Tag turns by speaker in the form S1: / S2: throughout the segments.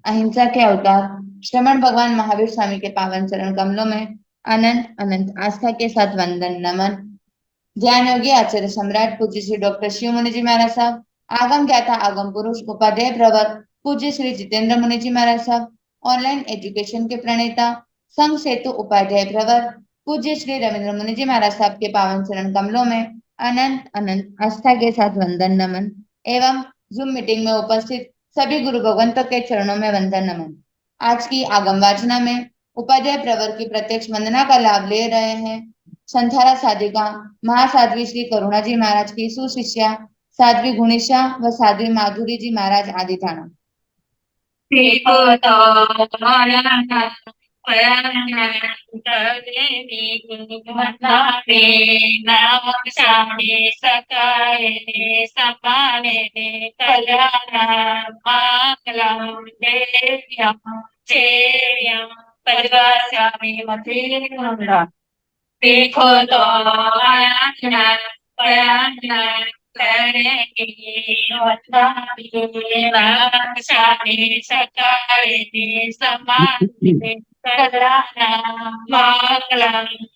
S1: अहिंसा के अवतार श्रमण भगवान महावीर स्वामी के पावन चरण कमलों में अनंत अनंत आस्था के साथ वंदन नमन। ज्ञान योगी आचार्य सम्राट पूज्य श्री डॉक्टर शिव मुनि जी महाराज साहब, आगम ज्ञाता आगम पुरुष उपाध्याय प्रवर पूज्य श्री जितेंद्र मुनि जी महाराज साहब, ऑनलाइन एजुकेशन के प्रणेता संघ सेतु उपाध्याय प्रवर पूज्य श्री रविंद्र मुनि जी महाराज साहब के पावन चरण कमलों में अनंत अनंत आस्था के साथ वंदन नमन एवं जूम मीटिंग में उपस्थित सभी गुरु भगवंतों के चरणों में वंदन नमन। आज की आगम वाचना में उपाध्याय प्रवर की प्रत्यक्ष वंदना का लाभ ले रहे हैं संथारा साधिका महासाध्वी श्री करुणा जी महाराज की सुशिष्या साध्वी गुणिशा व साध्वी माधुरी जी महाराज आदि थाना।
S2: देखो तो आया पयाना करेगी वंदामी सकाए समाधि कलाना मंगलम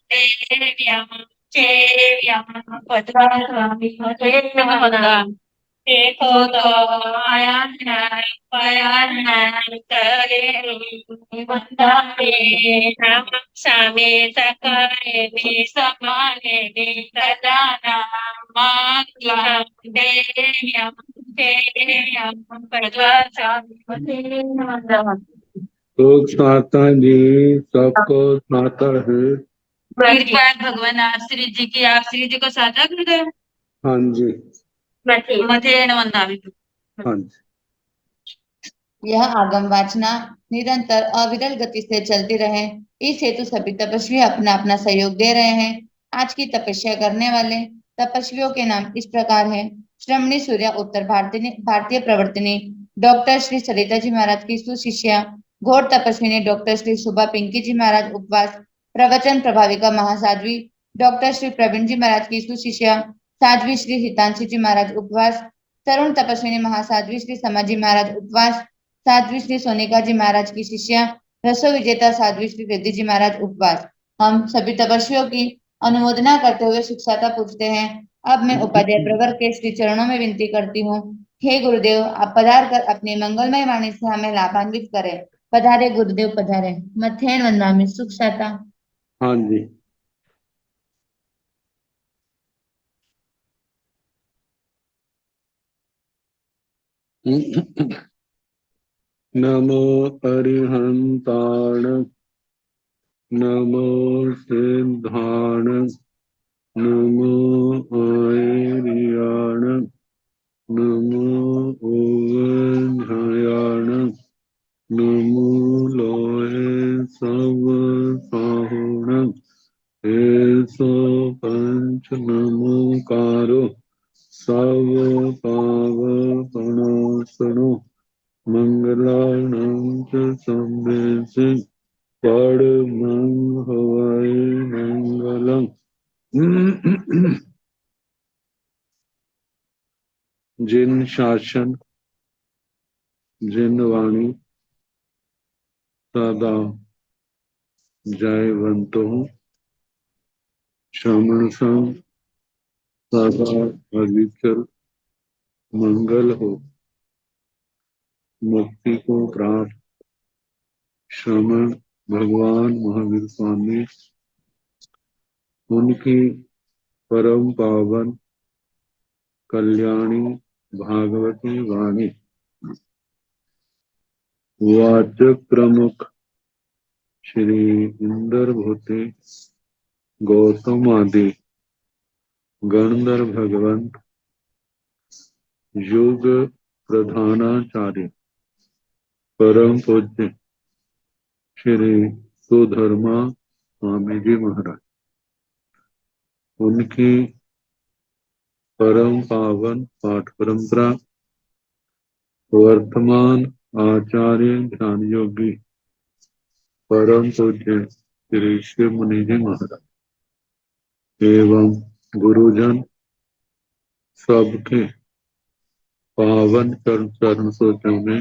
S2: देव्यम चेव्यम पद्मामी देखो तो आया पयाना करेगी वंदामी स्वामी सकाए समाने कलाना मंगलम देव्यम चेव्यम पद्मामी
S3: लोक माता जी सबको माता है।
S2: कृपाल भगवान आप श्री जी की आप श्री जी को साझा कर दे।
S3: हाँ जी
S2: मथे वंदामी।
S3: हाँ जी।
S1: यह आगम वाचना निरंतर अविरल गति से चलती रहे, इस हेतु सभी तपस्वी अपना अपना सहयोग दे रहे हैं। आज की तपस्या करने वाले तपस्वियों के नाम इस प्रकार हैं। श्रमणी सूर्य उत्तर भारतीय प्रवर्तनी डॉक्टर श्री सरिता जी महाराज की सुशिष्या, घोर तपस्विनी डॉक्टर श्री सुबा पिंकी जी महाराज उपवास, प्रवचन प्रभाविका महासाध्वी डॉक्टर श्री प्रवीण जी महाराज की सुशिष्या साध्वी श्री हितांशी जी महाराज उपवास, तरुण तपस्विनी महासाध्वी श्री समाजी महाराज उपवास, साध्वी श्री सोनिका जी महाराज की शिष्या रसो विजेता साध्वी श्री रिद्धि जी महाराज उपवास। हम सभी तपस्वियों की अनुमोदना करते हुए शिक्षाता पूछते हैं। अब मैं उपाध्याय प्रवर के श्री चरणों में विनती करती हूँ, हे गुरुदेव आप पधार कर अपनी मंगलमय वाणी से हमें लाभान्वित करें। पधारे गुरुदेव पधारे। मथेन वंदामि सुखसाता।
S3: हाँ जी। नमो अरिहंताण नमो सिद्धाण नमो आयर्याण नमो ओवध्यायाण नमो लोहे सब साहुण ऐसो पंच नमोकारो सब पावपणासनो मंगलानां च संवेशि परमं हवै मंगलम्। जिन शासन जिन वाणी सदा जयवंतो श्रमण संग सदा अविचल मंगल हो। मुक्ति को प्राप्त श्रमण भगवान महावीर स्वामी उनकी परम पावन कल्याणी भागवती वाणी वाचक प्रमुख श्री इंदर भूति गौतम आदि गणधर भगवंत युग प्रधानाचार्य परम पूज्य श्री सुधर्मा स्वामी जी महाराज उनकी परम पावन पाठ परंपरा वर्तमान आचार्य ध्यान योगी परम पूज्य श्री शिव मुनि जी महाराज एवं गुरुजन सबके पावन चरण सोचों में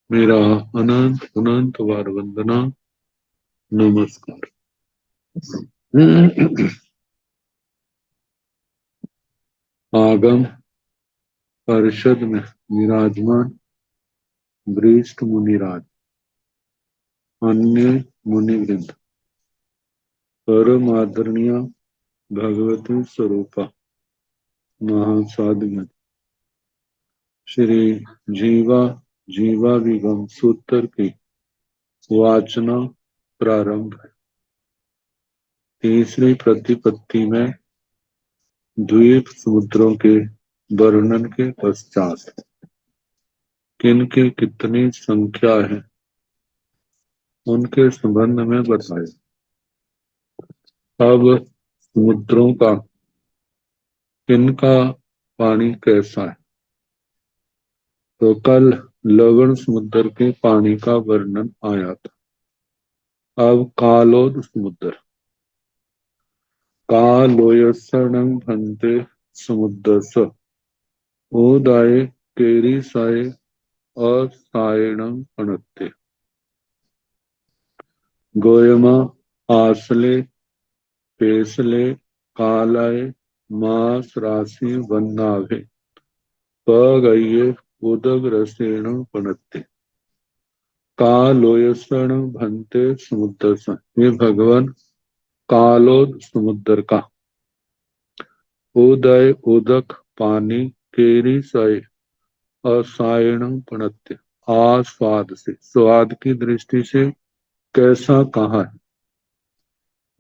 S3: मेरा अनंत अनंत बार वंदना, नमस्कार। आगम परिषद में विराजमान वरिष्ठ मुनिराज, अन्य मुनिवृंद, परम आदरणीय भगवती स्वरूपा महासाधुगण, श्री जीवा जीवा विगम सूत्र की वाचना प्रारंभ है। तीसरी प्रतिपत्ति में द्वीप समुद्रों के वर्णन के पश्चात किनकी कितनी संख्या है उनके संबंध में बताए। अब समुद्रों का किनका पानी कैसा है, तो कल लवण समुद्र के पानी का वर्णन आया था। अब कालोद समुद्र, कालोयसरणं भन्ते समुद्रस उदाय केरी साय असायणं पणत्ते गोयमा आसले पेसले कालाय मास राशि वन्नाभे पगये उदग रसेण पणत्ते। कालोयसण भन्ते समुद्र, ये भगवान कालोद समुद्र का, उदय उदक पानी, केरी सय असायण पणत्य आस्वाद से, स्वाद की दृष्टि से कैसा कहा है।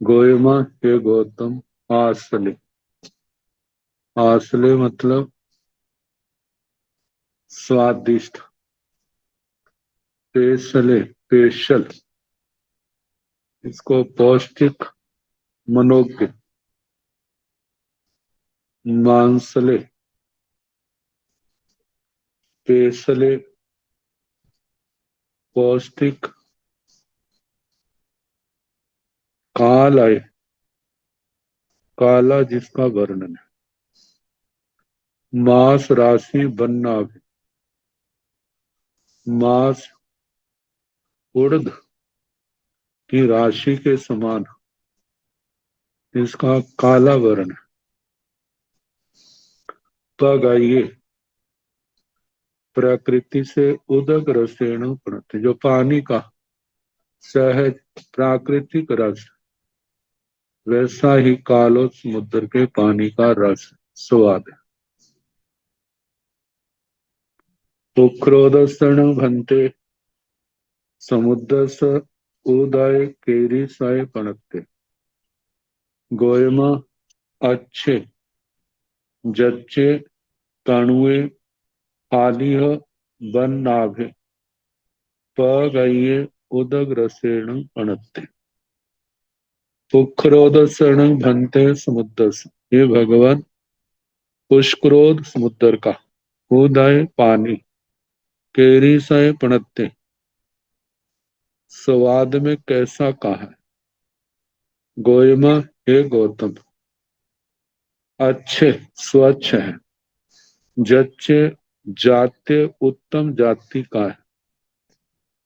S3: गोयमा हे गौतम, आसले, आसले मतलब स्वादिष्ट, पेशले पेशल, इसको पौष्टिक मनोज्ञ, मांसले पेशले पौष्टिक, कालाय काला जिसका वर्णन है, मास राशि बनना, मास उड़द की राशि के समान इसका काला वर्ण है। पगाइए प्रकृति से उदक रसेण प्रणत, जो पानी का सहज प्राकृतिक रस, वैसा ही कालो समुद्र के पानी का रस स्वाद है। उक्रोदसण भन्ते समुद्र स उदय केरी साय पणत्ते गोयमा अच्छे जच्चे कणुए हालिह बन नाभे पगये उदग रसेण पणत्ते। पुष्करोदसण भन्ते समुद्र, ये भगवान पुष्करोद समुद्र का, उदय पानी, केरी साय पणत्ते स्वाद में कैसा कहा है। गोयमा हे गौतम, अच्छे स्वच्छ है, जच्चे जात्य उत्तम जाति का है,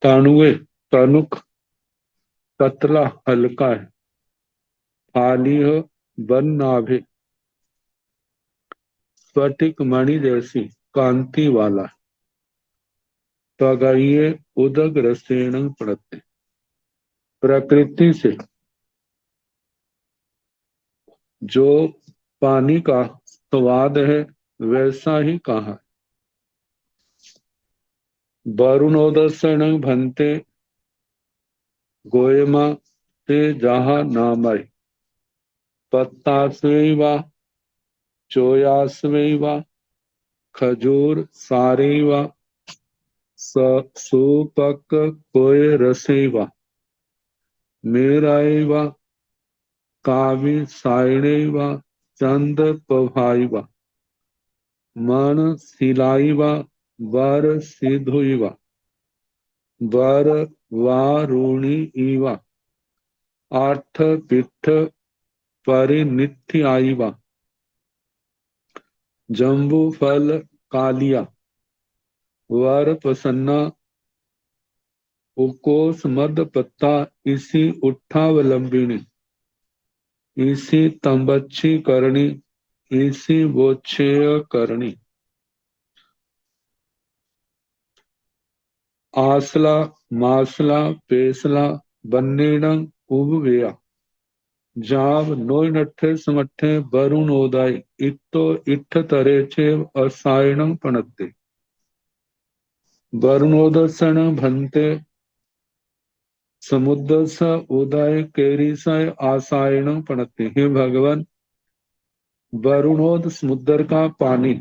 S3: ताणुए तनुक पतला हल्का है, फालिह बन नाभे स्फटिक मणि जैसी कांति वाला, पगाइये उदग रसेण पड़ते, प्रकृति से जो पानी का स्वाद है वैसा ही कहा। वरुणोदर्शन भन्ते गोयमा से जहा नामय पत्तास्वैवा चोयास्वैवा खजूर सारेवा सूपक कोय रसेवा मेराएवा कावि सायणेवा चंद पभाइवा मन सिलाइवा वर सिधुइवा वर वारुणी इवा आठ पिठ परिनिथि आईवा जम्बू फल कालिया वर प्रसन्ना उकोस मद पत्ता, इसी उठावलंबिनी, इसी तंबच्छी करणी, इसी वोच्छेय करणी। आसला, मासला, पेसला, बन्नेण उबवेया, जाव नोय नठे समठे वरुण ओदाय, इत्तो इट्ठ तरेचे असायण पणते। वरुणोदसन भंते समुद्रस उदय केरीसाय आसायण पणते। हे भगवान, वरुणोद समुद्र का पानी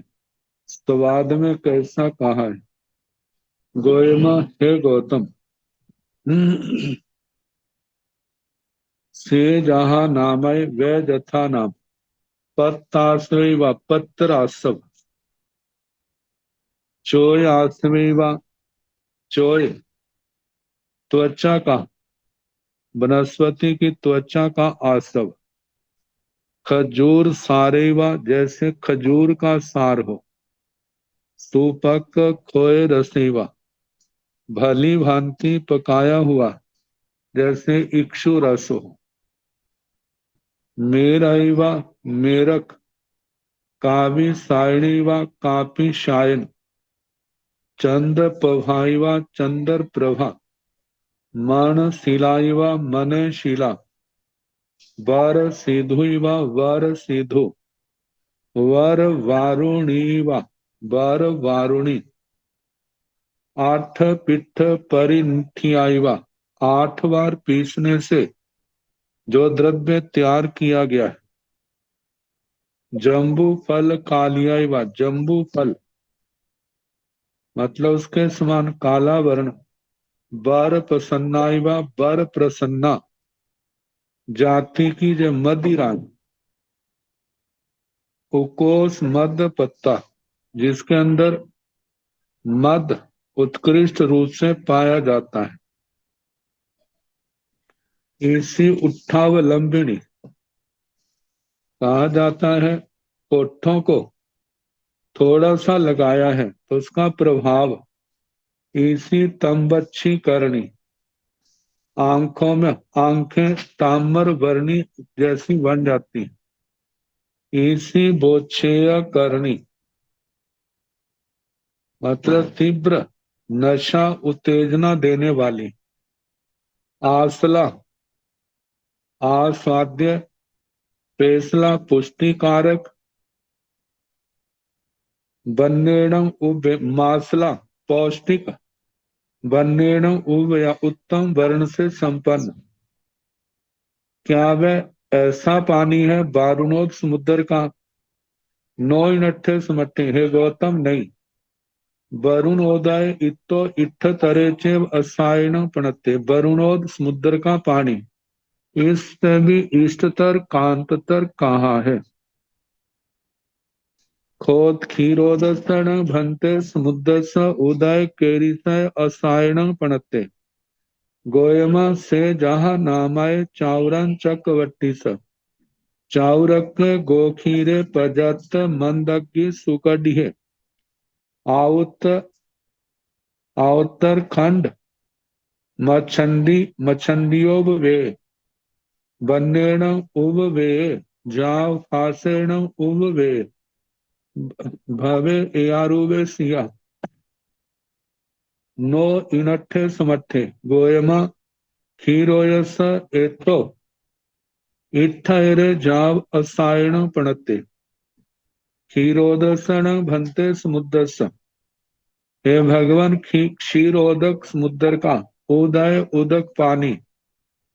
S3: स्वाद में कैसा कहा है? गोयमा, हे गौतम, से जहा नामय वे जथा नाम, पत्ताश्रय व पत्र आसव, चोय आश्रय व चोय त्वचा का, वनस्पति की त्वचा का आसव, खजूर सारेवा, जैसे खजूर का सार हो, सूपक खोए रसेवा, भली भांति पकाया हुआ, जैसे इक्षु रस हो, मेरैवा, मेरक, कावी सायणी व कापी शायन, चंद्र प्रभाइवा, चंद्र प्रभा, मन शिलाइवा, मन शिला, वर सिधुइवा, वर सिधु, वर वारुणीवा, वर वारुणी, आठ पिठ परिनिठियाइवा, 8 बार पीसने से जो द्रव्य तैयार किया गया है। जम्बू फल कालियाइवा, जम्बू फल मतलब उसके समान काला वर्ण, बर प्रसन्नाइवा, बर प्रसन्ना, जाति की जो मदिरा, उकोस मद पत्ता, जिसके अंदर मद उत्कृष्ट रूप से पाया जाता है। इसी उठावलंबिनी, कहा जाता है होठों को थोड़ा सा लगाया है तो उसका प्रभाव, इसी तंबच्छी करणी, आंखों में आंखें ताम्र वर्णी जैसी बन जाती, इसी बोच्छेय करणी, मतलब तीव्र नशा उत्तेजना देने वाली, आसला आस्वाद्य, पेसला पुष्टिकारक, बन्नेणम उभ मासला पौष्टिक, बन्नेणम उभ या उत्तम वर्ण से संपन्न। क्या वह ऐसा पानी है वारुणोद समुद्र का? नोय नठे समठे, हे गौतम नहीं। वरुणोदय इतो इट्ठ तरेचे असायण पणते, वरुणोद समुद्र का पानी इससे भी इष्टतर कांततर कहा है। खोद क्षीरोदस्तण भंते समुद्र स उदय केरिसय असायण पणते, गोयमा से जहा नामाय चावरन चक्रवर्ती स, चाउरक गोखीरे प्रजत मंदज्ञ सुकडिहे, आउत आउत्तर खंड मछंडी मछंडियोब वे, बन्नेण उब वे, जाव फासेण उब वे, भवे एयारुवे सिया, नो इनठे समठे, गोयमा खीरोयस एतो इट्ठरे जाव असायण पणते, क्षीरोदसन भंते समुद्रस। हे भगवान, क्षीरोदक समुद्र का उदय उदक पानी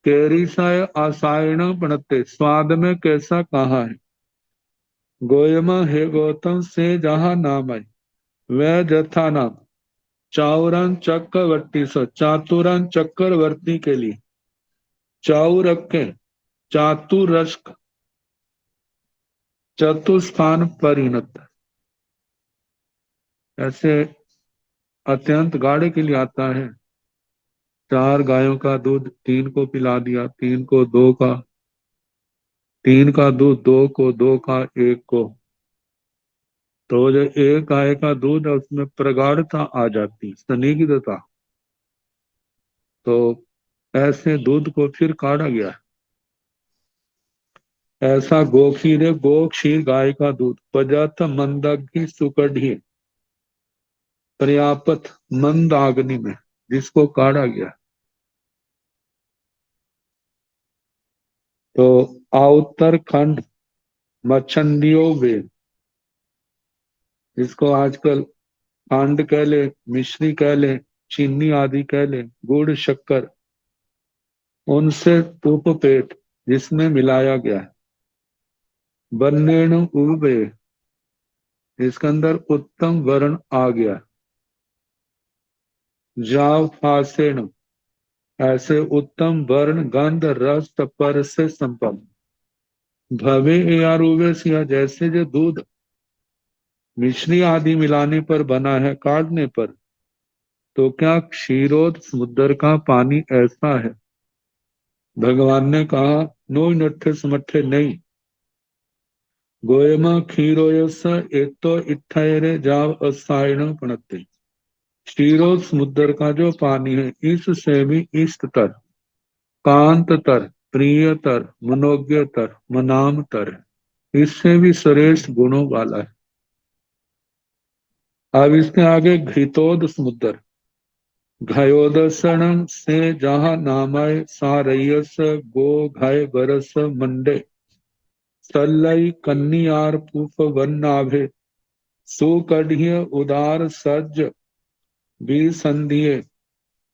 S3: केरिसाय आसायण पणते, स्वाद में कैसा कहा है? गोयमा, हे गौतम, से जहा नाम है वह जथा नाम, चाउरन चक्रवर्ती स, चातुरन चक्रवर्ती के लिए, चाउरक्के चातुरस्क चतुष्पान परिणत, ऐसे अत्यंत गाढ़े के लिए आता है। 4 गायों का दूध 3 को पिला दिया, 3 को 2 का, 3 का दूध 2 को, 2 का 1 को, तो जो एक गाय का दूध है उसमें प्रगाढ़ता आ जाती, स्निग्धता। तो ऐसे दूध को फिर काढ़ा गया। ऐसा गोखीर गो क्षीर गाय का दूध पजत मंदग्नि सुकढ़ी पर्याप्त मंद आग्नि में जिसको काढ़ा गया। तो उत्तरखंड मच्छंडियों वे, जिसको आजकल खांड कह ले, मिश्री कह ले, चीनी आदि कह ले, गुड़ शक्कर, उनसे उपपेट जिसमें मिलाया गया है। वर्णेन उबे, इसके अंदर उत्तम वर्ण आ गया। जाव फासेन, ऐसे उत्तम वर्ण गंध रस पर से संपन्न। भवे यार उबे सिया, जैसे जो दूध मिश्री आदि मिलाने पर बना है, काटने पर, तो क्या क्षीरोद समुद्र का पानी ऐसा है? भगवान ने कहा नो नट्ठे समट्ठे नहीं। गोयमा क्षीरोयस एतो इत्थैरे जाव असायण पणते। क्षीरोद समुद्र का जो पानी है, इससे भी इष्टतर, कांततर, प्रियतर, मनोज्ञतर, मनामतर है, इससे भी श्रेष्ठ गुणों वाला है। अब इसके आगे घृतोद समुद्र, घयोदर्शन से जहां नामय सारयस गो घय बरस मंडे सल्लई कन्नियार पुफ वन्नाभे सुकढ़िय उदार सज्ज विसंधिये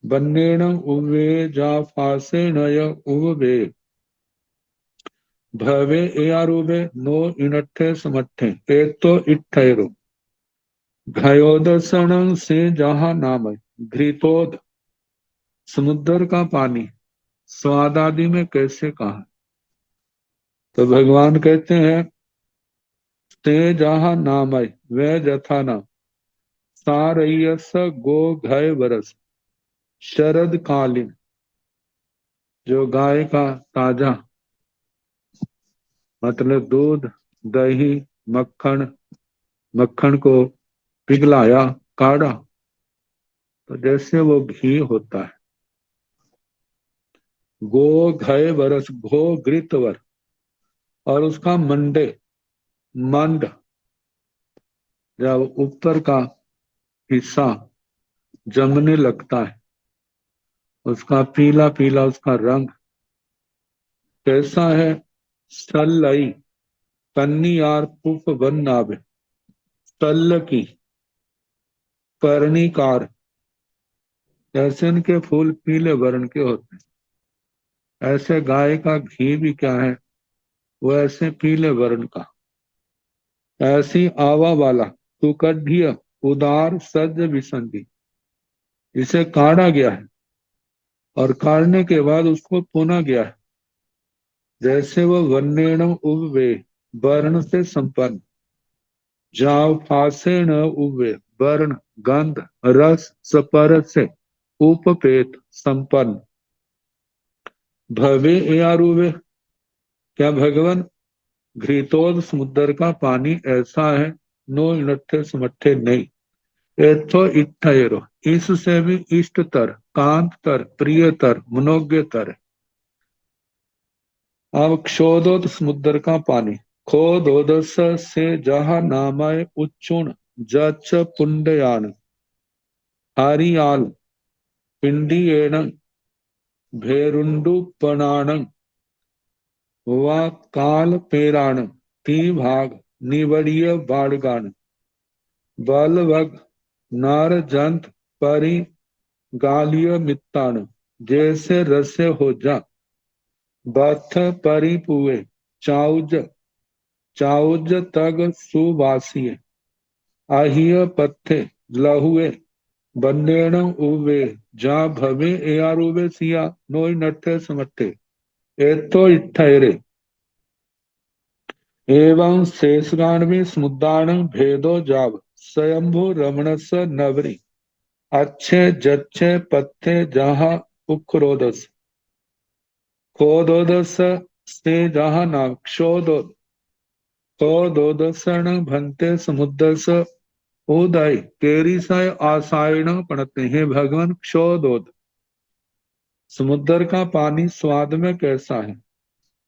S3: बन्नेण उवे जा फासे नय उवे भवे एयारुवे नो इनट्ठे समट्ठे एक तो इट्ठैरो। घयोदर्शन से जहां नामय, घृतोद समुद्र का पानी स्वाद आदि में कैसे कहा? तो भगवान कहते हैं ते जहां नामय वह जथा नाम सारयस गो घय बरस, शरद कालीन जो गाय का ताजा मतलब दूध, दही, मक्खन, मक्खन को पिघलाया, काढ़ा, तो जैसे वो घी होता है। गो घय बरस, घो घृतवर, और उसका मंडे, मंड, जब ऊपर का हिस्सा जमने लगता है, उसका पीला पीला उसका रंग कैसा है? सल्लई कन्नियार पुफ वन नाभ, तल्ल की कर्णिकार, जैसे उनके फूल पीले वर्ण के होते हैं, ऐसे गाय का घी भी क्या है? वो ऐसे पीले वर्ण का। ऐसी आवा वाला सुकढ़िय उदार सज्ज विसंधि, इसे काढ़ा गया है और काढ़ने के बाद उसको पुना गया है, जैसे वो वर्णेण उवे, वर्ण से संपन्न, जाव फासेण उवे, वर्ण गंध रस सपर से उपपेत संपन्न। भवे यारुवे, क्या भगवान घृतोद समुद्र का पानी ऐसा है? नो इनट्ठे समट्ठे नहीं। एथो इत्थैरो, इससे भी इष्टतर, कांततर, प्रियतर, मनोज्ञतर। अब क्षोदोद समुद्र का पानी, खोदोदस से जहा नामय उच्चुण जच पुंडयान हरियाल पिंडियेण भेरुंडुपणाण व काल पेराण ती भाग निवड़ीय बाड़गान बलवग नार जंत परि गालिय मित्तान, जैसे रसे हो जा बथ परिपुए चाउज चाउज तग सुवासिये अहिय पत्थे लहुए बन्नेण उवे जा भवे एयारुवे सिया नोई नट्ठे समट्ठे एतो इट्ठैरे। एवं शेषगान समुद्राण भेदो जाव स्वयंभू रमणस नवरी अच्छे जच्छे पत्थे जहाँ उक्रोदस खोदोदस से जहाँ नाम क्षोदोद खोदोदसण भंते समुद्रस उदय केरी साय आसायण पढ़ते हैं भगवान क्षोदोद, समुद्र का पानी स्वाद में कैसा है?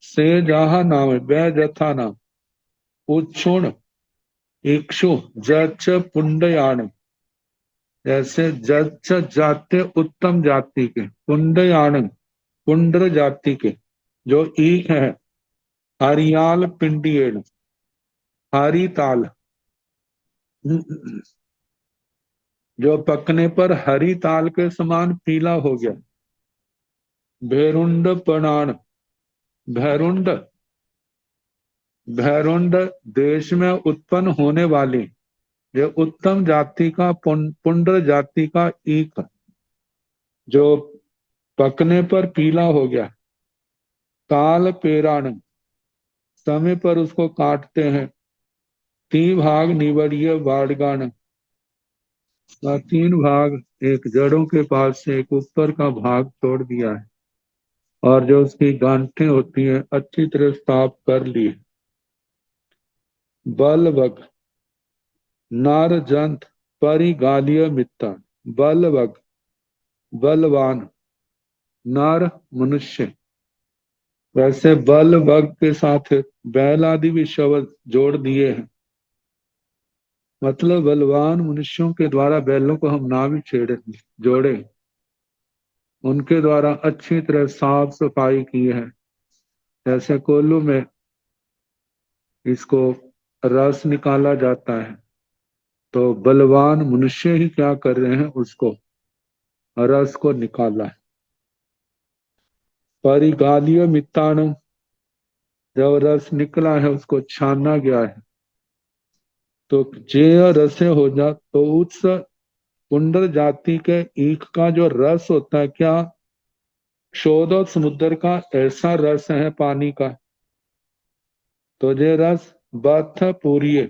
S3: से जहा नाम वह जथा नाम उच्छुण इक्षु जच पुंडयान, जैसे जच जाते उत्तम जाति के, पुंडयान पुंड्र जाति के, जो ईख है हरियाल पिंडियन हरी ताल, जो पकने पर हरी ताल के समान पीला हो गया। भैरुंड प्रणान, भैरुंड भैरुंड देश में उत्पन्न होने वाली ये उत्तम जाति का पुंड्र जाति का ईख, जो पकने पर पीला हो गया। काल पेराण, समय पर उसको काटते हैं। ती भाग निवड़िय बाड़गान, तीन भाग, एक जड़ों के पास से एक ऊपर का भाग छोड़ दिया है, और जो उसकी गांठें होती हैं अच्छी तरह साफ कर ली। बलवक नार जंत परिगालिय मित्ता, बलवक बलवान नार मनुष्य, वैसे बल वग के साथ बैल आदि भी शब्द जोड़ दिए हैं। मतलब बलवान मनुष्यों के द्वारा बैलों को हम ना भी छेड़े जोड़े, उनके द्वारा अच्छी तरह साफ सफाई की है। जैसे कोल्लू में इसको रस निकाला जाता है, तो बलवान मनुष्य ही क्या कर रहे हैं, उसको रस को निकाला है। परिगालियो मित्ताणु, जब रस निकला है उसको छाना गया है, तो जे रसे हो जा, तो उस पुंडर जाति के ईख का जो रस होता है, क्या क्षोध और समुद्र का ऐसा रस है पानी का, तो जे रस बथ पूरिये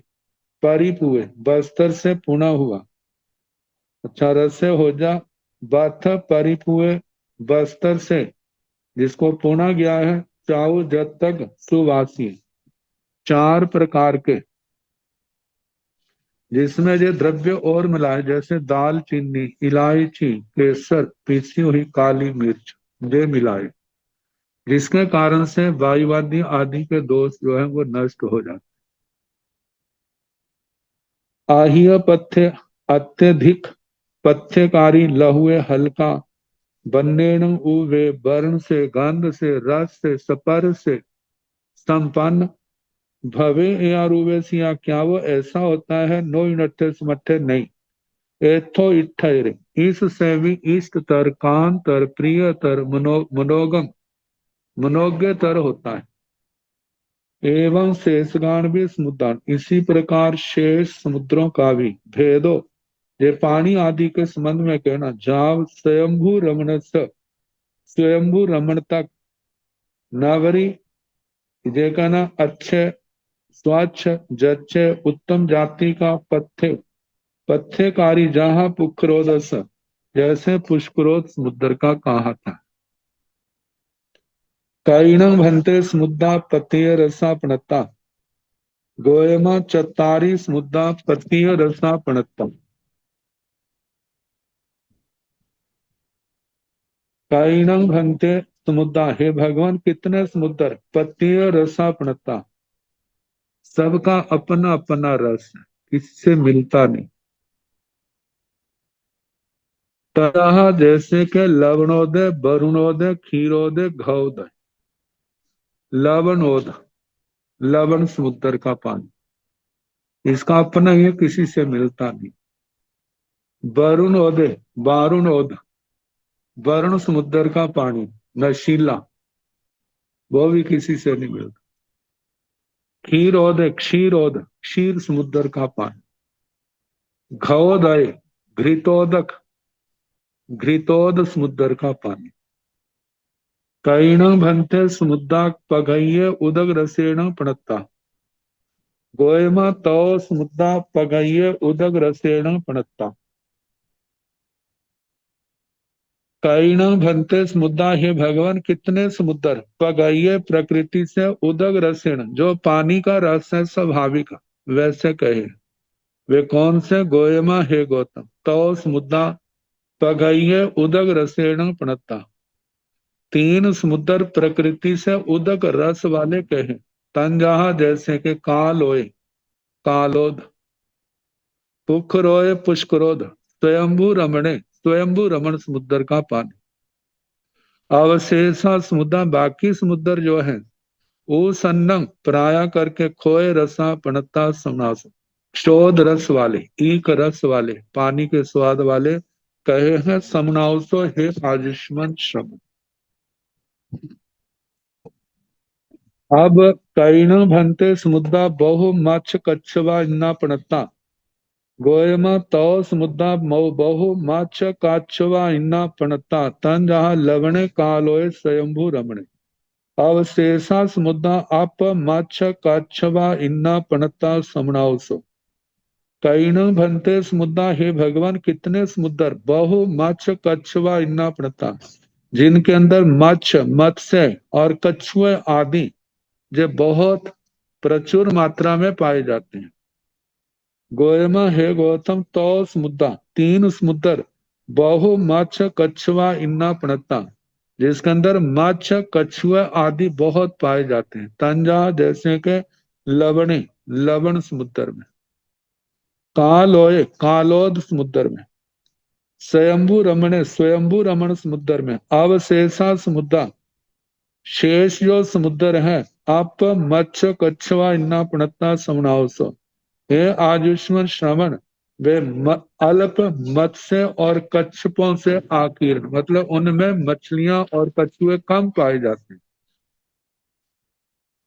S3: परिपुए बस्तर से पुना हुआ। अच्छा, रस से हो जा बथ परिपुए बस्तर से, जिसको पुना गया है चाउ जब तक सुवासी, चार प्रकार के, जिसमें ये द्रव्य और मिलाए, जैसे दाल चीनी इलायची केसर पीसी हुई काली मिर्च ये मिलाए, जिसके कारण से वायुवादी आदि के दोष जो है वो नष्ट हो जाते। आह्य पथ्य अत्यधिक पथ्यकारी लहुए हल्का, बन्नेण उवे वर्ण से गंध से रस से सपर से संपन्न भवे या रुवेसिया, क्या वो ऐसा होता है? नो इनठे समठे नहीं, एथो इठरे इससे भी इष्टतर कांतर प्रियतर मनोगम मनोज्ञतर होता है। एवं शेषगान भी समुद्र, इसी प्रकार शेष समुद्रों का भी भेदो ये पानी आदि के संबंध में कहना, जाव स्वयंभू रमण से स्वयंभू रमण तक नवरी ये कहना अच्छे स्वच्छ जच्चे उत्तम जाति का पथ्य पथ्यकारी, जहां पुष्करोदस, जैसे पुष्करोद समुद्र का कहा था। कैणं भन्ते समुद्रा पतिय रसा पणता, गोयमा चतारी समुद्रा पतिय रसा पणता। कैणं भन्ते समुद्रा, हे भगवान कितने समुद्र, पतिय रसा पणता, सबका अपना अपना रस है, किससे मिलता नहीं। तरह जैसे के लवणोदय वरुणोदय क्षीरोदय घोदय, लवणोद लवण समुद्र का पानी, इसका अपना ही किसी से मिलता नहीं। वरुणोदय वारुणोद वरुण समुद्र का पानी नशीला, वो भी किसी से नहीं मिलता। क्षीरोदय क्षीरोद क्षीर समुद्र का पानी। घोदय घृतोदक घृतोद समुद्र का पानी। कैण भन्ते समुद्रा पगह्य उदग रसेण पणता, गोयमा तव समुद्रा पगह्य उदग रसेण पणता। कैण भन्ते समुद्रा, हे भगवान कितने समुद्र, पगह्य प्रकृति से, उदग रसेण जो पानी का रस है स्वाभाविक, वैसे कहे वे कौन से? गोयमा हे गौतम, तव समुद्रा पगह्य उदग रसेण पणता, तीन समुद्र प्रकृति से उदक रस वाले कहे। तन जहा जैसे कि कालोय कालोद, पुखरोय पुष्करोध, स्वयंभू रमण समुद्र का पानी। अवशेषा समुद्र बाकी समुद्र जो है वो सन्नंग प्राया करके खोए रसा पणता समास, शोध रस वाले ईक रस वाले पानी के स्वाद वाले कहे हैं समनाउसो हे आयुष्मान श्रम। अब कैण भंते समुद्रा बहु मच्छ कच्छवा इन्ना पणता, गोयमा तो समुद्रा बहु मच्छ काच्छवा इन्ना पणता, तन जहा लवणे कालोय स्वयंभू रमणे। अवशेषा समुद्रा अप मच्छ काच्छवा इन्ना पणता समनाउसो। कैण भंते समुद्रा हे भगवान कितने समुद्र बहु मत्स्य कछुआ इन्ना पड़ता जिनके अंदर मत्स्य और कछुए आदि जो बहुत प्रचुर मात्रा में पाए जाते हैं। गोयमा हे गौतम तो समुद्र तीन समुद्र बहु मत्स्य कछुआ इन्ना पड़ता जिसके अंदर मत्स्य कछुआ आदि बहुत पाए जाते हैं। तंजा जैसे के लवणे लवण समुद्र में, कालोय कालोद समुद्र में, स्वयंभू रमण समुद्र में, अवशेषा समुद्र शेष जो समुद्र है अप मच्छ कच्छवा इन्ना पणता समनावसो। हे आयुष्मान श्रवण वे अल्प मत्स्य और कच्छपों से आकीर्ण मतलब उनमें मछलियां और कछुए कम पाए जाते हैं।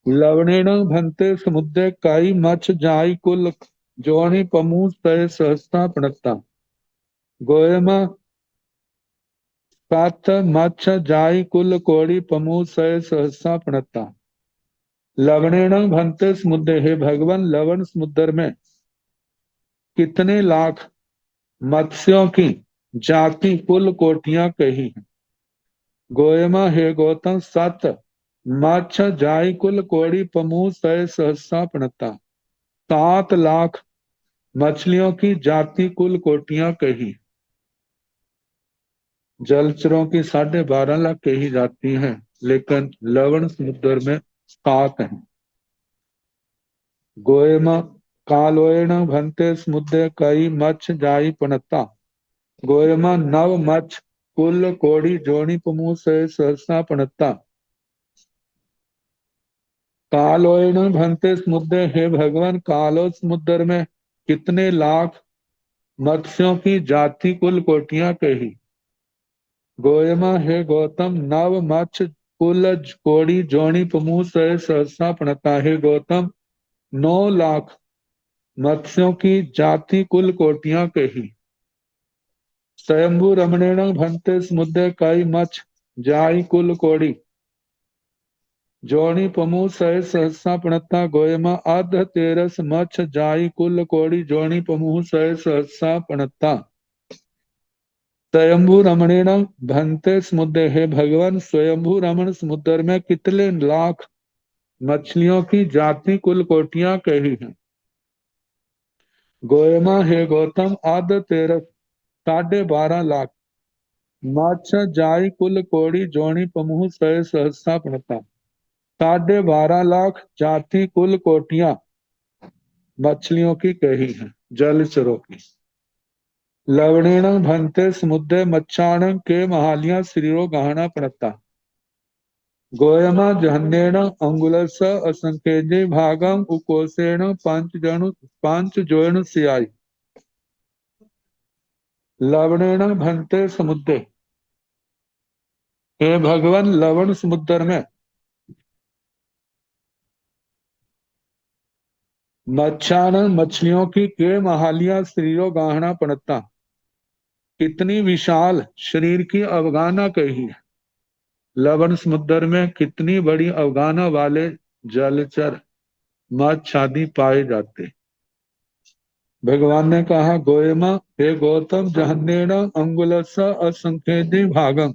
S3: लवणेन भंते समुद्र काई मच्छ जाई कुल जोनी पमूस तय सहस्ता पणता, गोयमा सात मच्छ जाई कुल कोड़ी पमूस तय सहस्ता पणता। लवणेन भंते समुद्र हे भगवान लवण समुद्र में कितने लाख मत्स्यों की जाति कुल कोटियां कही हैं। गोयमा हे गौतम सत मच्छ जाई कुल कोड़ी पमूस तय सहस्ता पणता, 7 लाख मछलियों की जाति कुल कोटियां कही। जलचरों की 12.5 लाख कही जाती हैं लेकिन लवण समुद्र में 7 हैं। गोयमा कालोयण भंते समुद्र कई मच्छ जाई पणता, गोयमा नव मच्छ कुल कोड़ी जोनी पमू से सहसा पणता। कालोयण भंते समुद्र हे भगवान कालो समुद्र में कितने लाख मत्स्यों की जाति कुल कोटियां कही। गोयमा हे गौतम नव मच्छ कुल कोड़ी जोनी पमू से सहसा पणता। हे गौतम 9 लाख मत्स्यों की जाति कुल कोटियां कही। स्वयंभू रमणेण भंते समुद्र कई मच्छ जाई कुल कोड़ी जोनी पमू सह सहसा पणता, गोयमा अध तेरस मच्छ जाई कुल कोड़ी जोनी पमू सह सहसा पणता। स्वयंभू रमणेण भंते समुद्र हे भगवान स्वयंभू रमण समुद्र में कितने लाख मछलियों की जाति कुल कोटियां कही हैं। गोयमा हे गौतम आद 12.5 लाख मच्छ जाई कुल कोड़ी जोनी पमू सह सहसा पणता। 12.5 लाख जाति कुल कोटियां मछलियों की कही हैं जलचरों की। लवणेण भंते समुद्र मच्छाण के महालिया शरीरो गहना पड़ता, गोयमा जहन्नेण अंगुलस असंकेजे भागम उकोसेण पांच जोन सियाई। लवणेण भंते समुद्र हे भगवान लवण समुद्र में मच्छान मछलियों की के महालिया शरीरों गाहना पड़ता कितनी विशाल शरीर की अवगाहना कही है। लवण समुद्र में कितनी बड़ी अवगाहना वाले जलचर मत्स्य आदि पाए जाते। भगवान ने कहा गोयमा हे गौतम जहन्नेण अंगुलस असंख्येति भागम,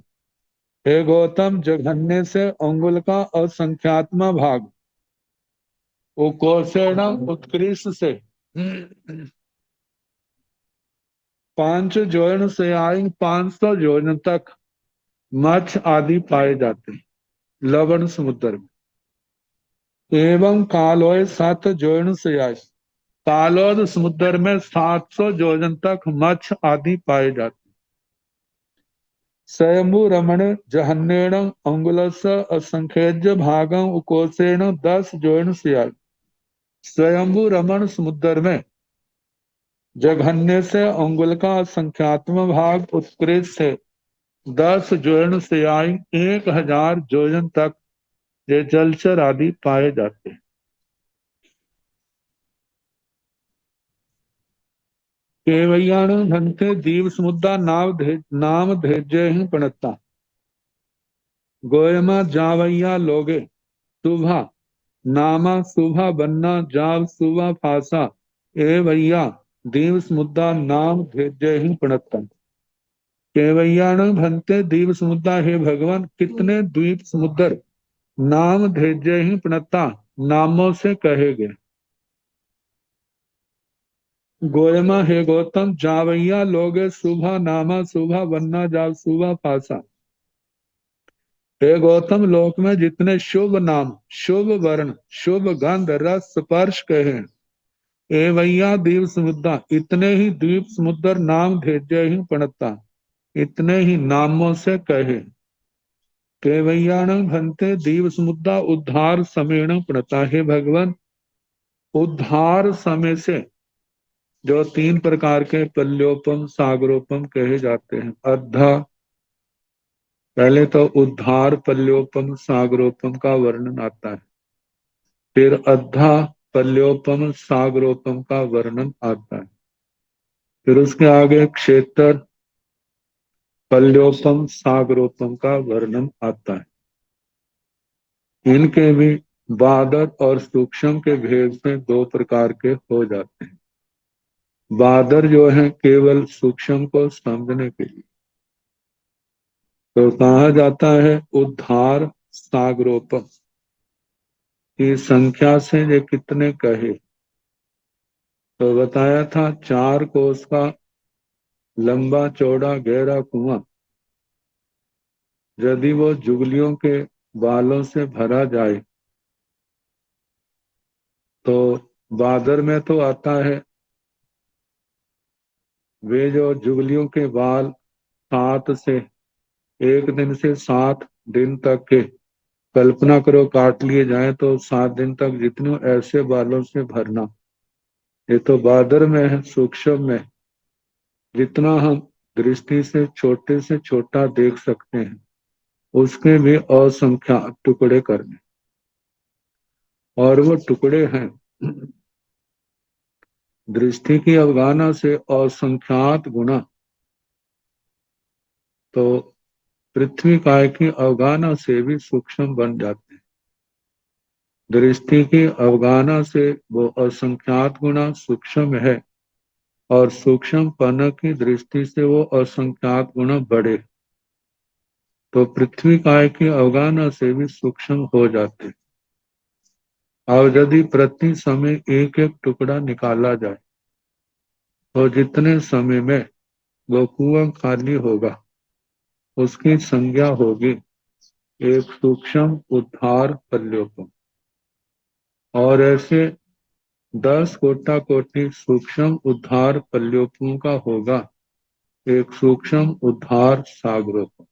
S3: हे गौतम जघन्य से अंगुल का असंख्यात्मा भाग उकोषेण उत्कृष्ट से 5 जोन से आई 500 जोन तक मत्स्य आदि पाए जाते हैं लवण समुद्र में। एवं कालोय 7 जोन से आए, कालोद समुद्र में 700 योजन तक मत्स्य आदि पाए जाते हैं। स्वयंभू रमण जहन्नेण अंगुलस्य असंख्यज भागं उकोसेण 10 जोन से आए। स्वयंभू रमण समुद्र में जघन्य से अंगुल का संख्यात्मक भाग उत्कृष्ट से 10 जोजन से आई 1000 जोजन तक ये जलचर आदि पाए जाते हैं। केवैयाण घंटे दीव समुद्र नाम धेज्य ही पणता गोयमा जावैया लोगे सुभा नामा सुभा बन्ना जाव सुभा फासा ए भैया दीव समुद्र नाम धेज्य ही पणता। केवैयाण भंते दीव समुद्र, हे भगवान कितने द्वीप समुद्र नाम धेज्य ही प्रणता नामों से कहे गए। गोयमा हे गौतम जावैया लोगे शुभा नामा शुभा बन्ना जाव शुभा पासा। हे गौतम लोक में जितने शुभ नाम शुभ वर्ण शुभ गंध रस स्पर्श कहे ए भैया दीव समुद्र, इतने ही द्वीप समुद्र नाम धेज्य ही प्रणता इतने ही नामों से कहे। केवैयाण भंते दीव समुद्र उद्धार समेण प्रणता, हे भगवान उद्धार समय से जो 3 प्रकार के पल्योपम सागरोपम कहे जाते हैं। अद्धा, पहले तो उद्धार पल्योपम सागरोपम का वर्णन आता है, फिर अद्धा पल्योपम सागरोपम का वर्णन आता है, फिर उसके आगे क्षेत्र पल्योपम सागरोपम का वर्णन आता है। इनके भी बादर और सूक्ष्म के भेद से 2 प्रकार के हो जाते हैं। बादर जो है केवल सूक्ष्म को समझने के लिए, तो कहा जाता है उद्धार सागरोपम की संख्या से ये कितने कहे, तो बताया था 4 कोस का लंबा चौड़ा गहरा कुआं यदि वो जुगलियों के बालों से भरा जाए तो बादर में तो आता है वे जो जुगलियों के बाल 7 से 1 दिन से 7 दिन तक के कल्पना करो काट लिए जाए तो 7 दिन तक जितने ऐसे बालों से भरना, ये तो बादर में है। सूक्ष्म में जितना हम दृष्टि से छोटा देख सकते हैं उसके भी असंख्यात टुकड़े करने, और वो टुकड़े हैं दृष्टि की अवगाहना से असंख्यात गुना, तो पृथ्वी काय की अवगाहना से भी सूक्ष्म बन जाते हैं। दृष्टि की अवगाहना से वो असंख्यात गुना सूक्ष्म है और सूक्ष्म पन की दृष्टि से वो असंख्यात गुना बड़े, तो पृथ्वी काय की अवगाहना से भी सूक्ष्म हो जाते। और यदि प्रति समय एक एक टुकड़ा निकाला जाए तो जितने समय में वो कुआं खाली होगा उसकी संज्ञा होगी एक सूक्ष्म उद्धार पल्योपम, और ऐसे 10 कोटा कोटि सूक्ष्म उद्धार पल्योपम का होगा एक सूक्ष्म उद्धार सागरोपम।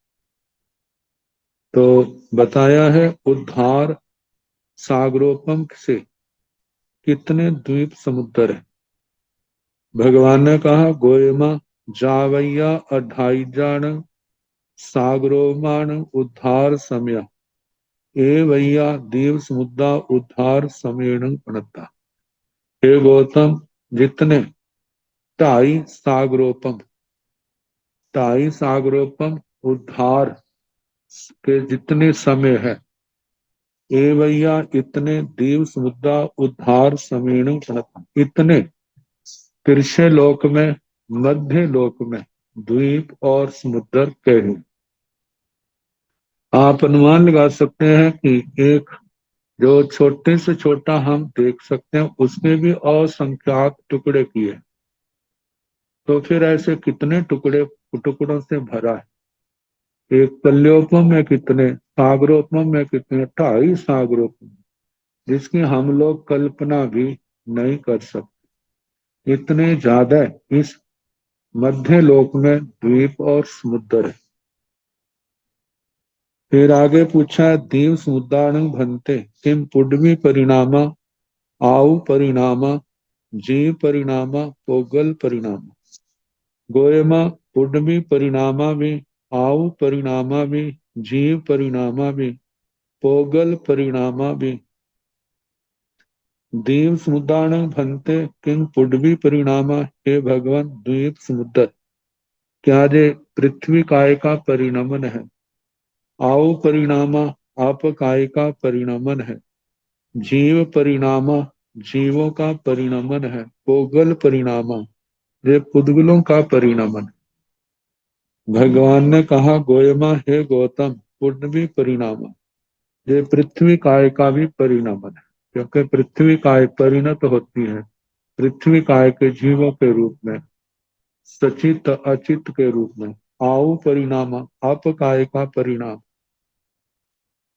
S3: तो बताया है उद्धार सागरोपम से कितने द्वीप समुद्र है। भगवान ने कहा गोयमा जावैया 28 जान सागरोमान उद्धार समय ए भैया देव समुद्र उद्धार समेण प्रणता। हे गौतम जितने 2.5 सागरोपम उद्धार के जितने समय है ए भैया इतने देव समुद्र उद्धार समेण प्रणता, इतने तिरछे लोक में मध्य लोक में द्वीप और समुद्र कहे। आप अनुमान लगा सकते हैं कि एक जो छोटे से छोटा हम देख सकते हैं उसमें भी असंख्यात टुकड़े किए, तो फिर ऐसे कितने टुकड़ों से भरा है। एक कल्योपम में कितने, सागरोपम में कितने, 2.5 सागरोपम, जिसकी हम लोग कल्पना भी नहीं कर सकते। इतने ज्यादा इस मध्य लोक में द्वीप और समुद्र है। फिर आगे पूछा, दीव समुद्राणं भन्ते किम पुड्वी परिणामा आउ परिणामा जीव परिणामा पोगल परिणामा। गोयमा पुड्वी परिणामा भी, आउ परिणामा भी, जीव परिणामा भी, पोगल परिणामा भी। दीव समुद्राणं भन्ते किम पुड्वी परिणामा, हे भगवान द्वीप समुद्र क्या जे पृथ्वी काय का परिणमन है। आउ परिणामा आप काय का परिणमन है। जीव परिणामा जीवों का परिणमन है। पोगल परिणामा ये पुद्गलों का परिणमन। भगवान ने कहा, गोयमा हे गौतम पुण्य परिणामा ये पृथ्वी काय का भी परिणमन है, क्योंकि पृथ्वी काय परिणत होती है पृथ्वी काय के जीवों के रूप में, सचित अचित के रूप में। आउ परिणाम अप काय का परिणाम,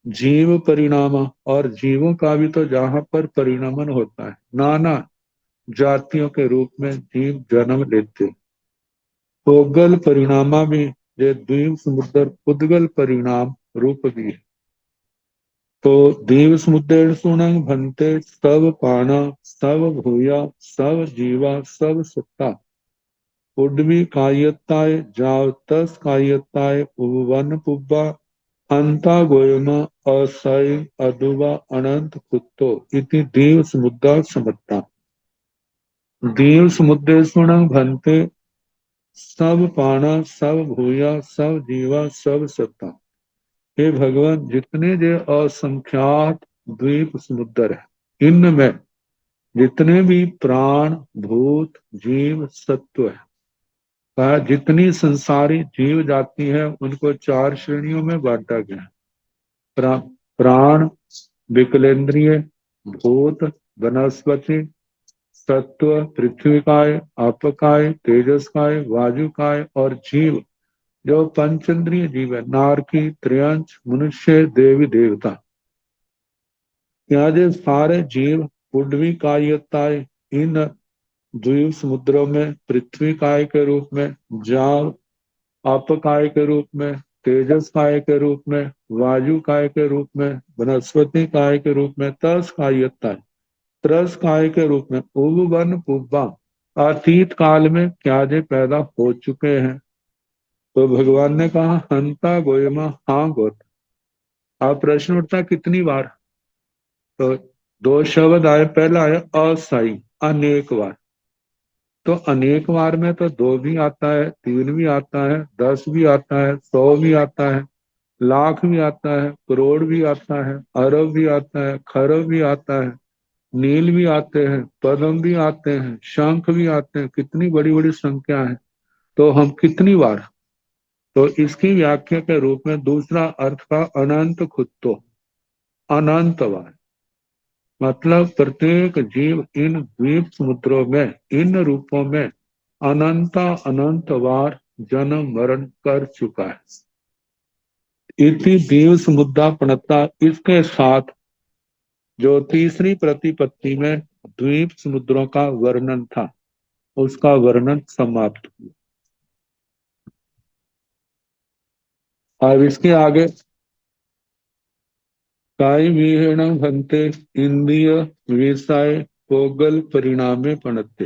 S3: जीव परिणाम और जीवों का भी तो जहां पर परिणमन होता है, नाना जातियों के रूप में जीव जन्म लेते। पोगल परिणामा भी ये द्वीप समुद्र पुद्गल परिणाम रूप भी है। तो दीव समुद्र सुनंग भन्ते सब पाना सब भूया सब जीवा सब सत्ता। पुड्वी कायत्ताय जावतस कायत्ताय उपवन पुब्बा अंता गोयमा असय अदुवा अनंत कुत्तो इति दीव समुद्र समत्ता। दीव समुद्र सुनंग भन्ते सब पाना सब भूया सब जीवा सब सत्ता। हे भगवान जितने जो असंख्यात द्वीप समुद्र है, इनमें जितने भी प्राण भूत जीव सत्व है, जितनी संसारी जीव जाति है उनको 4 श्रेणियों में बांटा गया है। प्राण विकलेंद्रिय, भूत वनस्पति, सत्व पृथ्वी काय, आपकाय, तेजस काय, वायु काय और जीव जो पंचेंद्रिय जीव है, नारकी त्रियंच मनुष्य देवी देवता। यहाँ जो सारे जीव पुड्वी कायताय इन द्वीप समुद्रों में पृथ्वी काय के रूप में, जाव आप काय के रूप में, तेजस काय के रूप में, वायु काय के रूप में, वनस्पति काय के रूप में, तस कायताय त्रस काय के रूप में, उवन पुब्बा अतीत काल में क्या जे पैदा हो चुके हैं। तो भगवान ने कहा, हंता गोयमा हाँ गोत। अब प्रश्न उठता कितनी बार, तो 2 शब्द आए, पहला आया असाई अनेक बार। तो अनेक बार में तो 2 भी आता है, 3 भी आता है, 10 भी आता है, 100 भी आता है, लाख भी आता है, करोड़ भी आता है, अरब भी आता है, खरब भी आता है, नील भी आते हैं, पद्म भी आते हैं, शंख भी आते हैं। कितनी बड़ी बड़ी संख्या है, तो हम कितनी बार। तो इसकी व्याख्या के रूप में दूसरा अर्थ का अनंत खुत्तो, अनंत बार, मतलब प्रत्येक जीव इन द्वीप समुद्रों में इन रूपों में अनंत अनंत बार जन्म मरण कर चुका है। इति दीव समुद्रा प्रणता, इसके साथ जो तीसरी प्रतिपत्ति में द्वीप समुद्रों का वर्णन था उसका वर्णन समाप्त हुआ। अब इसके आगे काय विहेण भन्ते इंद्रिय विषय पोगल परिणामे पणते।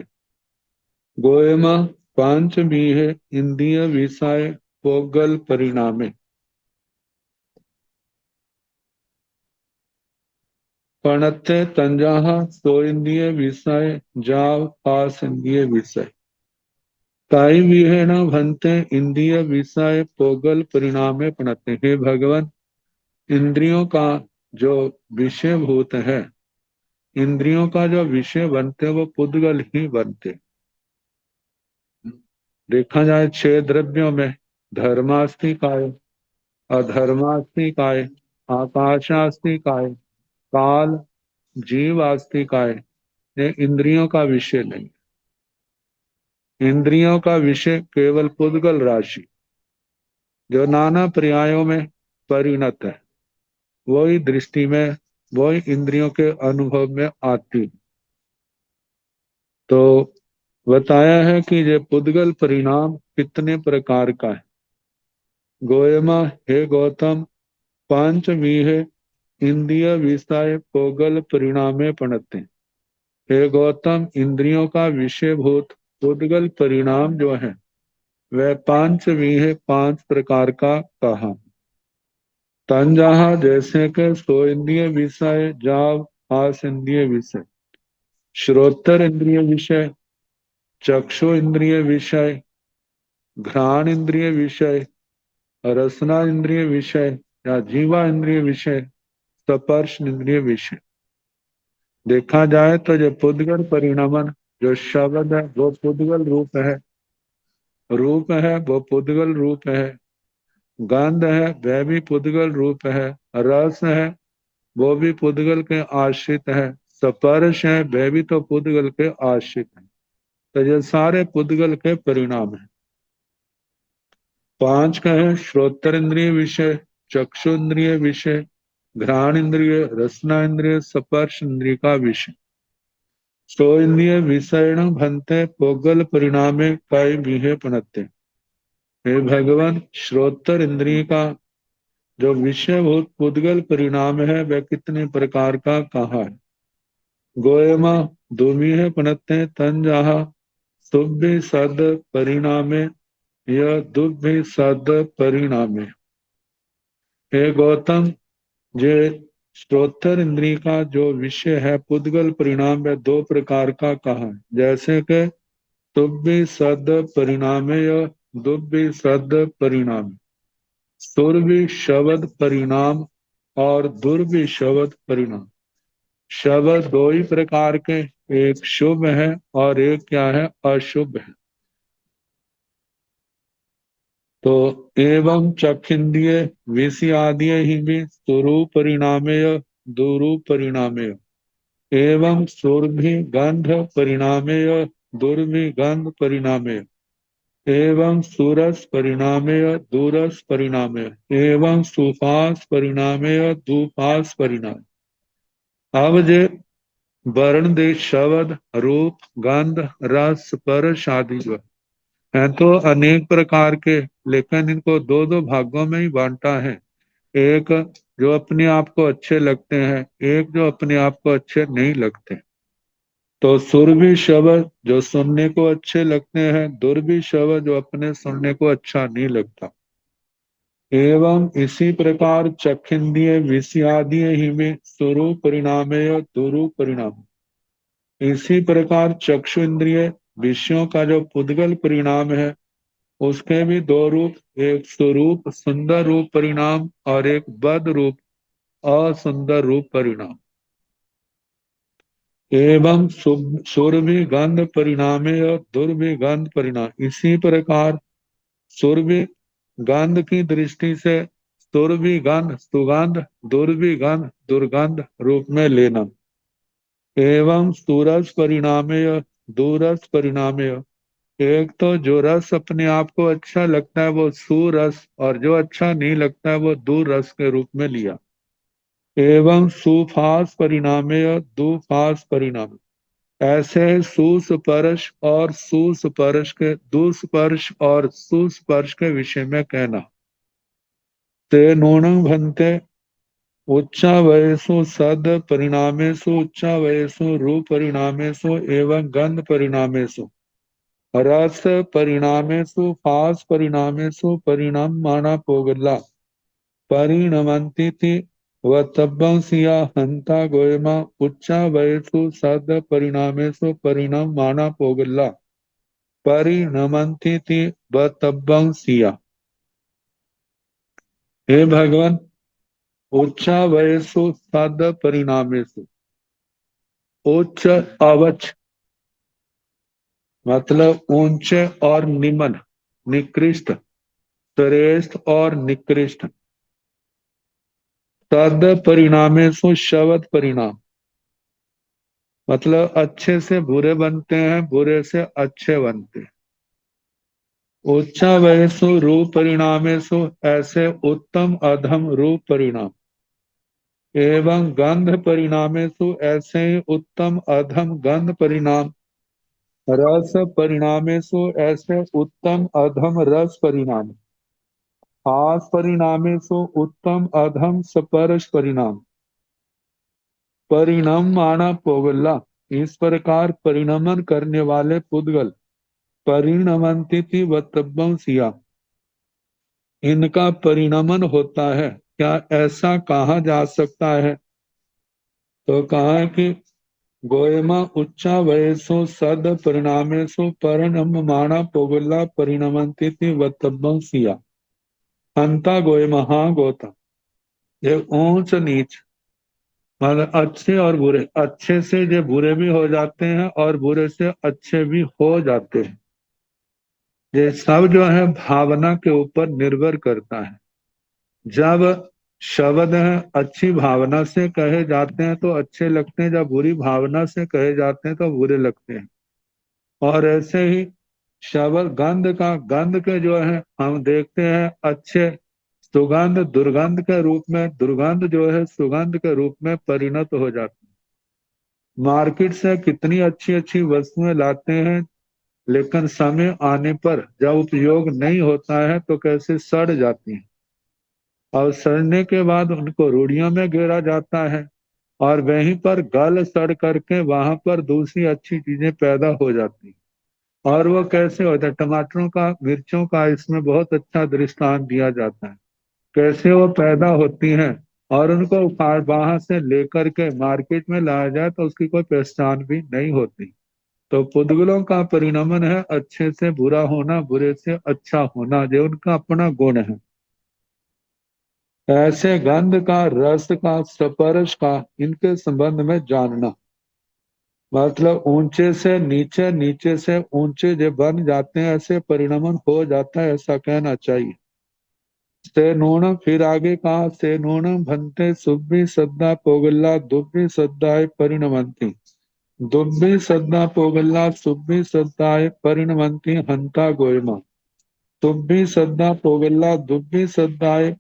S3: गोयमा पांच बीहे इंद्रिय विषय पोगल परिणामे पणते तंजाहा सो इंद्रिय विषय जाव पास इंद्रिय विषय। काय विहेण भन्ते इंद्रिय विषय पोगल परिणामे पणते। हे भगवान इंद्रियों का जो विषय भूत है, इंद्रियों का जो विषय बनते वो पुद्गल ही बनते। देखा जाए 6 द्रव्यों में धर्मास्ति काय, अधर्मास्ति काय, आकाशास्ति काय, काल जीव आस्ति काय, ये इंद्रियों का विषय नहीं। इंद्रियों का विषय केवल पुद्गल राशि, जो नाना पर्यायों में परिणत है, वही दृष्टि में, वही इंद्रियों के अनुभव में आती। तो बताया है कि ये पुद्गल परिणाम कितने प्रकार का है। गोयमा, हे गौतम, पांच मीहे इंद्रिय विषय पोगल परिणामे पणते। हे गौतम, इंद्रियों का विषयभूत पुद्गल परिणाम जो है वह पांच मीहे, पांच प्रकार का कहा। तंजहा, जैसे कि सो इंद्रिय विषय, जाव हास इंद्रिय विषय, श्रोत्र इंद्रिय विषय, चक्षु इंद्रिय विषय, घ्राण इंद्रिय विषय, रसना इंद्रिय विषय या जीवा इंद्रिय विषय, स्पर्श इंद्रिय विषय। देखा जाए तो जो पुद्गल परिणामन, जो शब्द है वो पुद्गल रूप है, रूप है वो पुद्गल रूप है, गंध है वह भी पुद्गल रूप है, रस है वो भी पुद्गल के आश्रित है, स्पर्श है वह भी तो पुद्गल के आश्रित है। तो ये सारे पुद्गल के परिणाम है। पांच कहे, श्रोत्र इंद्रिय विषय, चक्षु इंद्रिय विषय, घ्राण इंद्रिय, रसना इंद्रिय, स्पर्श इंद्रिय का विषय। सो इंद्रिय विषयण भंते पोगल परिणामे कई विहे पणते। हे भगवान, श्रोत्र इंद्रिय का जो विषयभूत पुद्गल परिणाम है वह कितने प्रकार का कहा है। गोयमा, दुमिह पणते तंजहा सुभि सद परिणामे, यह दुभि सद परिणामे। हे गौतम, जे श्रोत्र इंद्रिय का जो विषय है पुद्गल परिणाम है दो प्रकार का कहा है। जैसे कि तुभ्य सद परिणाम या दुभ्य सद परिणाम, सुरभि शब्द परिणाम और दुर्भि शब्द परिणाम। शब्द दो ही प्रकार के, एक शुभ है और एक क्या है, अशुभ है। तो एवं चक्षिंद्रिय विषयादि ही भी स्वरूप परिणामेय दुरूप परिणामेय, एवं सुरभि गंध परिणामेय दुर्भि गंध परिणामेय, एवं सुरस परिणामेय दूरस परिणामेय, एवं सुपास परिणामेय दुपास परिणाम। अब जे वर्ण दे शब्द रूप गंध रस स्पर्श आदि जो हैं तो अनेक प्रकार के, लेकिन इनको दो दो भागों में ही बांटा है। एक जो अपने आप को अच्छे लगते हैं, एक जो अपने आप को अच्छे नहीं लगते। तो सुरभि शब्द जो सुनने को अच्छे लगते हैं, दुर्भि शब्द जो अपने सुनने को अच्छा नहीं लगता। एवं इसी प्रकार चक्षिंद्रिय विषयादि ही में स्वरूप परिणाम है दुरूप परिणाम। इसी प्रकार चक्षु इंद्रिय विषयों का जो पुद्गल परिणाम है उसके भी दो रूप, एक स्वरूप सुंदर रूप परिणाम और एक बद रूप असुंदर रूप परिणाम। एवं सुरभि गंध परिणामे और दुर्भि गंध परिणाम। इसी प्रकार सुरभि गंध की दृष्टि से सुरभि गंध सुगंध, दुर्भि गंध दुर्गंध रूप में लेना। एवं सुरस परिणामे दूरस परिणामे, एक तो जो रस अपने आप को अच्छा लगता है वो सुरस और जो अच्छा नहीं लगता है वो दूर रस के रूप में लिया। एवं सुफास परिणामे दुफास परिणाम, ऐसे सुस्पर्श और सुस्पर्श के दुस्पर्श और सुस्पर्श के विषय में कहना। ते नूनं भन्ते उच्चा वयसु सद परिणामेषु उच्चा वयसु रूप परिणामेषु एवं गंध परिणामेषु रस परिणामेषु फास परिणामेषु परिणामाना पोगला परिणमन्ति थी वतब्बं सिया हंता गोयमा उच्चा वयसु सद परिणामेषु परिणामाना पोगला परिणमन्ति थी वतब्बं सिया। हे भगवान, उच्चा वयसु सद परिणामेषु, उच्च अवच मतलब ऊंचे और निम्न, निकृष्ट श्रेष्ठ और निकृष्ट। तद परिणामेषु शब्द परिणाम मतलब अच्छे से बुरे बनते हैं, बुरे से अच्छे बनते हैं। उच्चा वयसु रूप परिणामेषु ऐसे उत्तम अधम रूप परिणाम एवं गंध परिणामेषु ऐसे ही उत्तम अधम गंध परिणाम, रस परिणामेषु ऐसे उत्तम अधम रस परिणाम, आस परिणामेषु उत्तम अधम स्पर्श परिणाम, परिणम माना पोगला, इस प्रकार परिणमन करने वाले पुद्गल, परिणमंती वत्तब्बम सिया, इनका परिणमन होता है, क्या ऐसा कहा जा सकता है? तो कहा है कि गोयमा उच्चा वयसो सद परिणामेशु परिणममाणा पोगला परिणमंती वत्तब्बम सिया। हंता गोयमा, हाँ गोता, ये ऊंच नीच मतलब अच्छे और बुरे, अच्छे से जो बुरे भी हो जाते हैं और बुरे से अच्छे भी हो जाते हैं। ये सब जो है भावना के ऊपर निर्भर करता है। जब शब्द है अच्छी भावना से कहे जाते हैं तो अच्छे लगते हैं, जब बुरी भावना से कहे जाते हैं तो बुरे लगते हैं। और ऐसे ही शब्द गंध के जो है हम देखते हैं अच्छे सुगंध दुर्गंध के रूप में, दुर्गंध जो है सुगंध के रूप में परिणत हो जाती है। मार्केट से कितनी अच्छी अच्छी वस्तुएं लाते हैं, लेकिन समय आने पर जब उपयोग नहीं होता है तो कैसे सड़ जाती हैं, और सड़ने के बाद उनको रूढ़ियों में घेरा जाता है और वहीं पर गल सड़ करके वहां पर दूसरी अच्छी चीजें पैदा हो जाती हैं। और वो कैसे होता है, टमाटरों का, मिर्चों का इसमें बहुत अच्छा दृष्टांत दिया जाता है, कैसे वो पैदा होती हैं और उनको वहां से लेकर के मार्केट में लाया जाए तो उसकी कोई पहचान भी नहीं होती। तो पुद्गलों का परिणमन है अच्छे से बुरा होना, बुरे से अच्छा होना, जो उनका अपना गुण है। ऐसे गंध का, रस का, स्पर्श का, इनके संबंध में जानना, मतलब ऊंचे से नीचे, नीचे से ऊंचे जो बन जाते हैं, ऐसे परिणमन हो जाता है, ऐसा कहना चाहिए। से नूणम, फिर आगे कहा, से नूणम भंते सुब्बी सद्दा पोगल्ला दुब्बी सद्दाय परिणमंती, दुब्बी सद्दा पोगल्ला सुब्बी सद्दाय परिणमंती हंता गोयमा, दुब्बी सद्दा पोगल्ला दुब्बी सद्दाय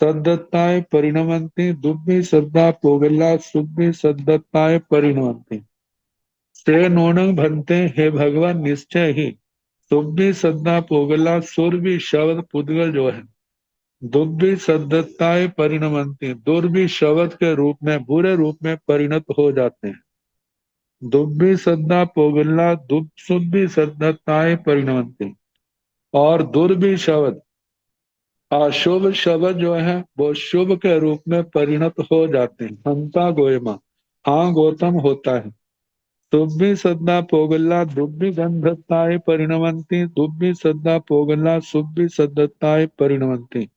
S3: सद्दत्ताय परिणमंती, दुब्बी सद्दा पोगल्ला सुब्बी सद्दत्ताय परिणमंती। से नूणम भंते, हे भगवान निश्चय ही, दुब्बी सद्दा पोगल्ला सुर भी शब्द पुद्गल जो है दुर्भी सद्धताए परिणमंती, दुर्भी शब्द के रूप में, बुरे रूप में परिणत हो जाते हैं। दुब्बी सद्दा पोगल्ला दुब सुब्बी सद्धताए परिणमंती, और दुर्भी शब्द, अशुभ शब्द जो है वो शुभ के रूप में परिणत हो जाते हैं। हंता गोयमा, हाँ गौतम होता है। दुब्बी सद्दा पोगल्ला दुब्बी गंधताए परिणमंती, दुब्बी सद्दा पोगल्ला सुब्बी सद्धताए परिणमंती।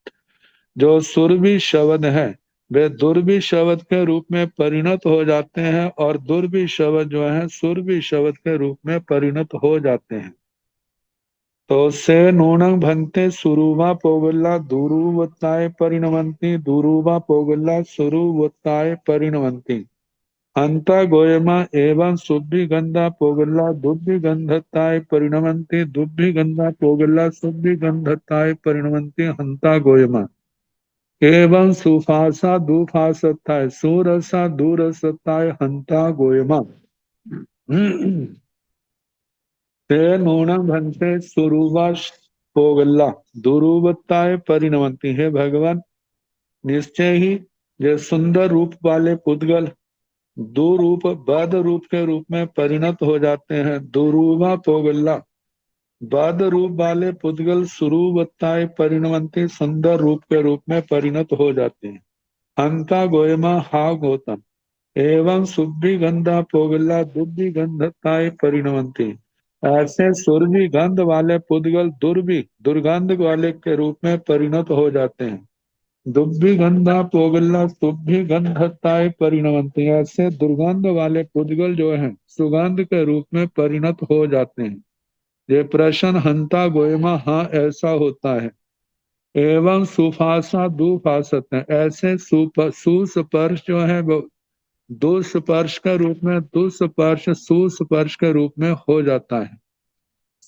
S3: जो सुरभि शब्द है वे दुर्भी शब्द के रूप में परिणत हो जाते हैं, और दुर्भी शब्द जो है सुरभि शब्द के रूप में परिणत हो जाते हैं। तो से नूणं भंते सुरुवा पोगल्ला दुरुवत्ताय परिणमंती, दुरुवा पोगल्ला सुरुवत्ताय परिणमंती। हंता गोयमा एवं सुब्बी गंधा पोगल्ला दुब्बी गंधत्ताय परिणमंती, दुब्बी गंधा पोगल्ला सुब्बी गंधत्ताय परिणमंती हंता गोयमा। एवं सुफासा दुफासत्ताय सुरसा दूरसत्ताय हंता गोयमा। ते नूनम भंते सुरुवा पोगल्ला दुरुवत्ताय परिणमंती, है भगवान निश्चय ही ये सुंदर रूप वाले पुद्गल दो रूप बद रूप के रूप में परिणत हो जाते हैं। दुरुवा पोगल्ला, बद रूप वाले पुद्गल सुरुवत्ताय परिणमंती, सुंदर रूप के रूप में परिणत हो जाते हैं। हंता गोयमा, हा गौतम। एवं सुब्बी गंधा पोगल्ला दुब्बी गंधताय परिणमंती, ऐसे सुरभि गंध वाले पुद्गल दुर्भी दुर्गंध वाले के रूप में परिणत हो जाते हैं। दुब्बी गंधा पोगल्ला सुब्भी गंधताय परिणमंती, ऐसे दुर्गंध वाले पुद्गल जो हैं सुगंध के रूप में परिणत हो जाते हैं। ये प्रश्न हंता गोयमा, हाँ ऐसा होता है। एवं सुफासा दुफासत है, ऐसे सुस्पर्श जो है वो दुस्पर्श के रूप में, दुस्पर्श सुस्पर्श के रूप में हो जाता है।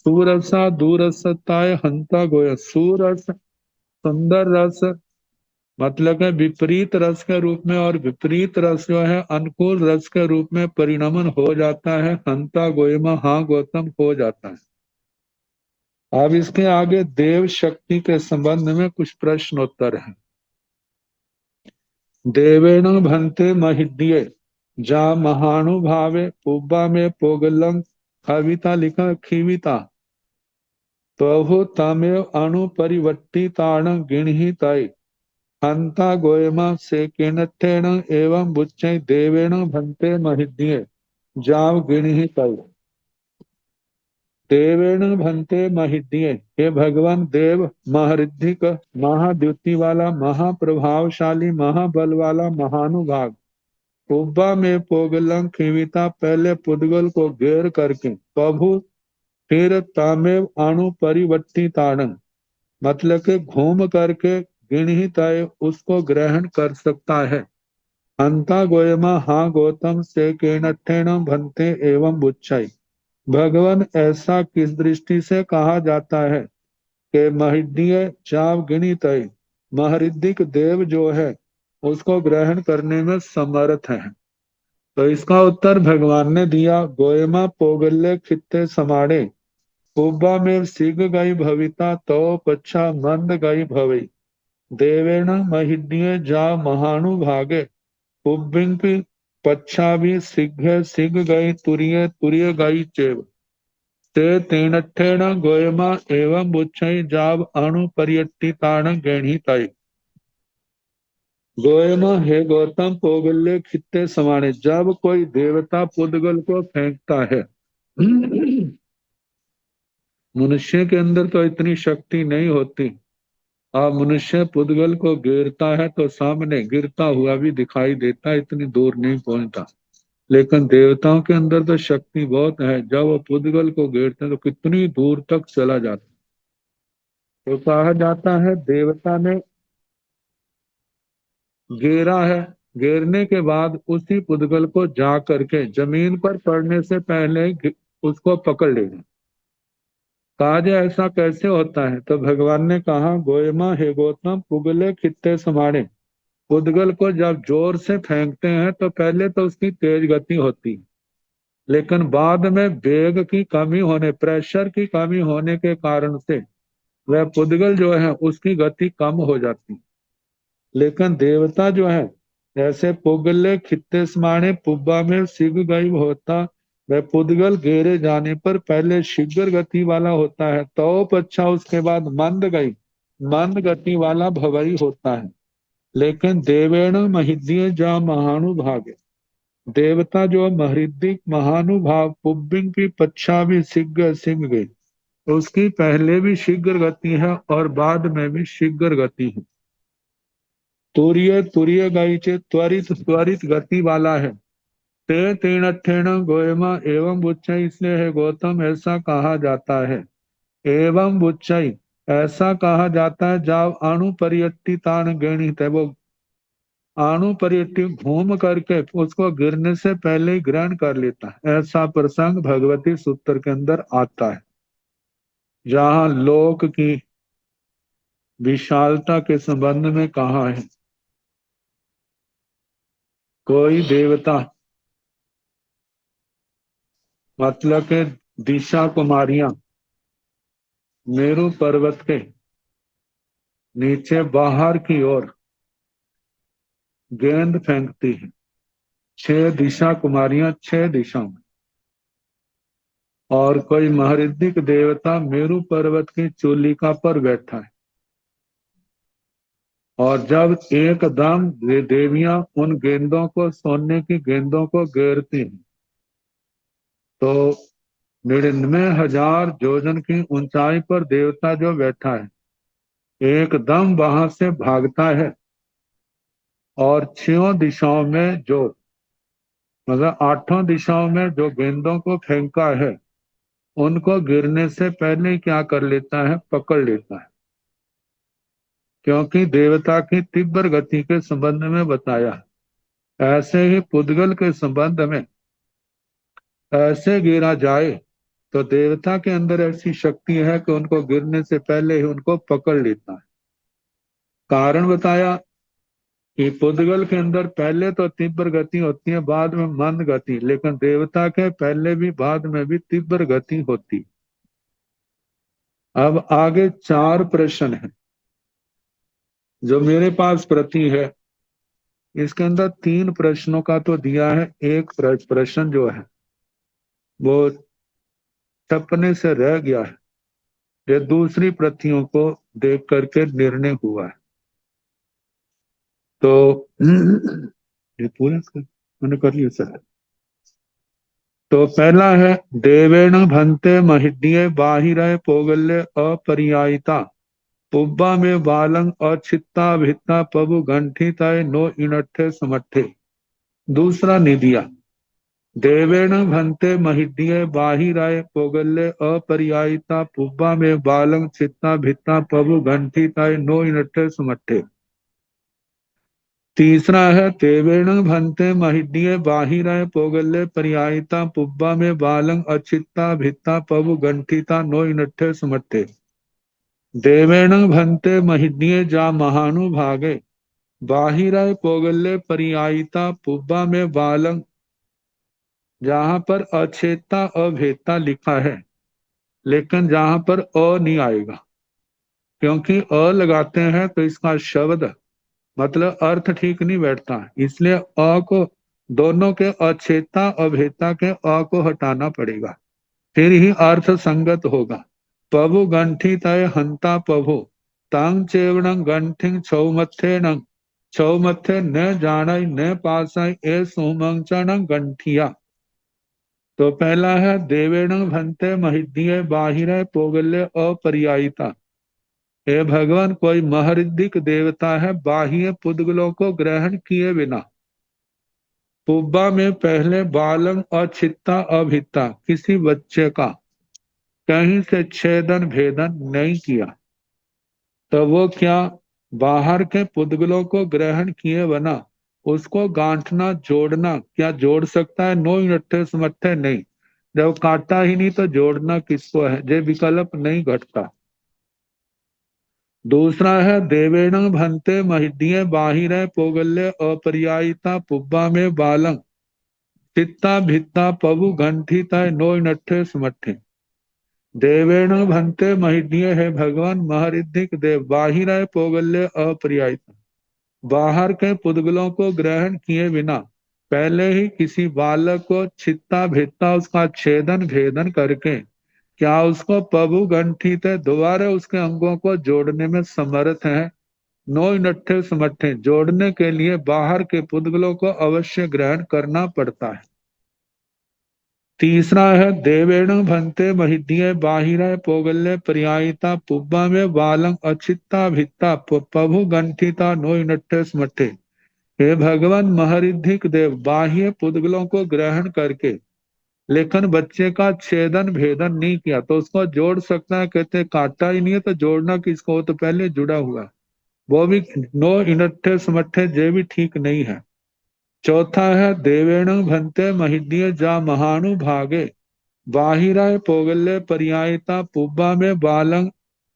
S3: सुरसा दूरसताय हंता गोय। सुरस सुंदर रस मतलब है विपरीत रस के रूप में, और विपरीत रस जो है अनुकूल रस के रूप में परिणमन हो जाता है। हंता गोयमा, हाँ गौतम, हो जाता है। अब इसके आगे देव शक्ति के संबंध में कुछ प्रश्नोत्तर है। देवेण भन्ते महिद्ये जा महानुभावे पुब्बा में पोगलंग खविता लिखा खीविता तहु तमेव अणुपरिवर्तिताण गिणहिताय हंता गोयमा से किणत्थेण एवं बुच्चै देवेण भन्ते महिद्ये जाव गिणहिताय। देवेण भन्ते महिद्ये, हे भगवान देव महरिद्धिक महाद्युति वाला, महाप्रभावशाली, महाबल वाला, महानुभाग। पुब्बा में पोगलंग खीविता, पहले पुद्गल को घेर करके, प्रभु फिर तामेव अणु परिवर्तितारण मतलब के घूम करके गिणहित उसको ग्रहण कर सकता है। हंता गोयमा, हाँ गौतम, से केणठेण भन्ते एवं बुच्छाई। भगवान ऐसा किस दृष्टि से कहा जाता है कि महिद्य चाव गिणित महरिद्धिक देव जो है उसको ग्रहण करने में समर्थ है। तो इसका उत्तर भगवान ने दिया, गोयमा पोगल्य खित्ते समाणे पुब्बा में सिग गई भविता तो पच्छा मंद गई भवई देवेण महिद्य जा महानुभागे पुब्बिंग पच्छा भी सिग्घ सिग गई तुरिय तुरिय गई चेव ते तीणठेण गोयमा एवं बुच्छई जाव अणु पर्यटिताण गणिताई। गोयमा, हे गौतम, पोगल्य खित्ते समाने, जब कोई देवता पुद्गल को फेंकता है मनुष्य के अंदर तो इतनी शक्ति नहीं होती। अब मनुष्य पुद्गल को गिरता है तो सामने गिरता हुआ भी दिखाई देता है, इतनी दूर नहीं पहुंचता। लेकिन देवताओं के अंदर तो शक्ति बहुत है, जब वो पुद्गल को गिरते हैं तो कितनी दूर तक चला जाता है। तो कहा जाता है देवता ने घेरा है, घेरने के बाद उसी पुद्गल को जा करके जमीन पर पड़ने से पहले उसको पकड़ लेना। कहा जाए ऐसा कैसे होता है, तो भगवान ने कहा, गोयमा, हे गौतम, पुगले खित्ते समाने, पुद्गल को जब जोर से फेंकते हैं तो पहले तो उसकी तेज गति होती है, लेकिन बाद में वेग की कमी होने, प्रेशर की कमी होने के कारण से वह पुद्गल जो है उसकी गति कम हो जाती है। लेकिन देवता जो है जैसे पुगले खित्ते समाने पुब्बा में सिग गई होता, वह पुद्गल घेरे जाने पर पहले शीघ्र गति वाला होता है, तो अच्छा उसके बाद मंद गति वाला भवई होता है। लेकिन देवेण महिद्य जा महानुभागे, देवता जो महरिद्धिक महानुभाव पुब्बिंग की पच्छा भी सिग गई, उसकी पहले भी शीघ्र गति है और बाद में भी शीघ्र गति है। तुरीय तुरीय गई चे त्वरित त्वरित गति वाला है। ते तीणठेण गोयमा एवं बुच्छई, इसलिए है गौतम ऐसा कहा जाता है। एवं बुच्छई ऐसा कहा जाता है जब अणु पर्यटितान गणित है, वो अणु पर्यटि घूम करके उसको गिरने से पहले ही ग्रहण कर लेता है। ऐसा प्रसंग भगवती सूत्र के अंदर आता है, जहां लोक की विशालता के संबंध में कहा है। कोई देवता मतलब के दिशा कुमारियां मेरु पर्वत के नीचे बाहर की ओर गेंद फेंकती है। 6 दिशा कुमारियां 6 दिशाओं में, और कोई महरिद्धिक देवता मेरु पर्वत की चूलिका पर बैठा है, और जब एकदम देवियां उन गेंदों को, सोने की गेंदों को घेरती हैं, तो 99,000 योजन की ऊंचाई पर देवता जो बैठा है एकदम वहां से भागता है, और 6 दिशाओं में जो मतलब 8 दिशाओं में जो गेंदों को फेंका है उनको गिरने से पहले क्या कर लेता है, पकड़ लेता है। क्योंकि देवता की तीव्र गति के संबंध में बताया है। ऐसे ही पुद्गल के संबंध में ऐसे गिरा जाए तो देवता के अंदर ऐसी शक्ति है कि उनको गिरने से पहले ही उनको पकड़ लेता है। कारण बताया कि पुद्गल के अंदर पहले तो तीव्र गति होती है, बाद में मंद गति, लेकिन देवता के पहले भी बाद में भी तीव्र गति होती। अब आगे 4 प्रश्न है जो मेरे पास प्रति है। इसके अंदर 3 प्रश्नों का तो दिया है, एक प्रश्न जो है वो टपने से रह गया है। ये दूसरी प्रतियों को देख करके निर्णय हुआ है। तो ये पूरा मैंने कर लिया सर। तो पहला है देवेण भंते महिड्य बाहिर पोगल्य अपरियायिता पुब्बा में बालंग अचित्ता भित्ता पबु घंटिताय नो इनठे समठे। दूसरा निदिया देवेण भंते महिड्य बाहिराय पोगल्य अपरियायिता पुब्बा में बालंग चित्ता भित्ता पबु घंटिताय नो इनठे समठे। तीसरा है देवेण भंते महिड्य बाहिराय पोगल्य परियायिता पुब्बा में बालंग अचित्ता भित्ता पबु घंटिता नो इनठे समठे। देवेण भंते महिड्य जा महानुभागे बाहिराय पोगल्य परियायिता पुब्बा में बालंग, जहां पर अछेता अभेता लिखा है लेकिन जहां पर अ नहीं आएगा, क्योंकि अ लगाते हैं तो इसका शब्द मतलब अर्थ ठीक नहीं बैठता, इसलिए अ को दोनों के अछेता अभेता के अ को हटाना पड़ेगा, फिर ही अर्थ संगत होगा। पभु गंठी तय हंता पभु तांग चेवणं गंठिंग छौमत्थे छौमत्थे न जानाई न पासाई ए सुमंचन गंठिया। तो पहला है देवेण भंते महिड्य बाहिर पोगल्य अपरियायिता। हे भगवान, कोई महरिद्धिक देवता है बाह्य पुद्गलों को ग्रहण किए बिना पुब्बा में पहले बालम अचित्ता अभित्ता किसी बच्चे का कहीं से छेदन भेदन नहीं किया, तो वो क्या बाहर के पुद्गलों को ग्रहण किए बिना उसको गांठना जोड़ना क्या जोड़ सकता है? नो इनठे समठे नहीं। जब काटा ही नहीं तो जोड़ना किसको है? ये विकल्प नहीं घटता। दूसरा है देवेण भंते महिड्य बाहिर पोगल्य अपरियायिता पुब्बा में बालंग चित्ता भित्ता पबु घंटिता नो नठे समठे। देवेण भंते महिड्य है भगवान महरिद्धिक देव बाहिर पोगल्य अपरियायिता, बाहर के पुद्गलों को ग्रहण किए बिना पहले ही किसी बालक को चित्ता भित्ता उसका छेदन भेदन करके क्या उसको पबु गंठित दोबारा उसके अंगों को जोड़ने में समर्थ है? नो इनठे समठे जोड़ने के लिए बाहर के पुद्गलों को अवश्य ग्रहण करना पड़ता है। तीसरा है देवेण भंते महिड्य बाहिर पोगल्य पर्यायिता पुब्बा में बालंग अचित्ता भित्ता पभु गंठिता नो इनठे समठे। हे भगवान महरिद्धिक देव बाह्य पुद्गलों को ग्रहण करके लेकिन बच्चे का छेदन भेदन नहीं किया तो उसको जोड़ सकता है? कहते काटा ही नहीं है तो जोड़ना किसको? हो तो पहले जुड़ा हुआ है, वो भी नो इनठे समठे जे भी ठीक नहीं है। चौथा है देवेण भंते महिड्य जा महानुभागे बाहिराय पोगल्य पर्यायिता पुब्बा में बालंग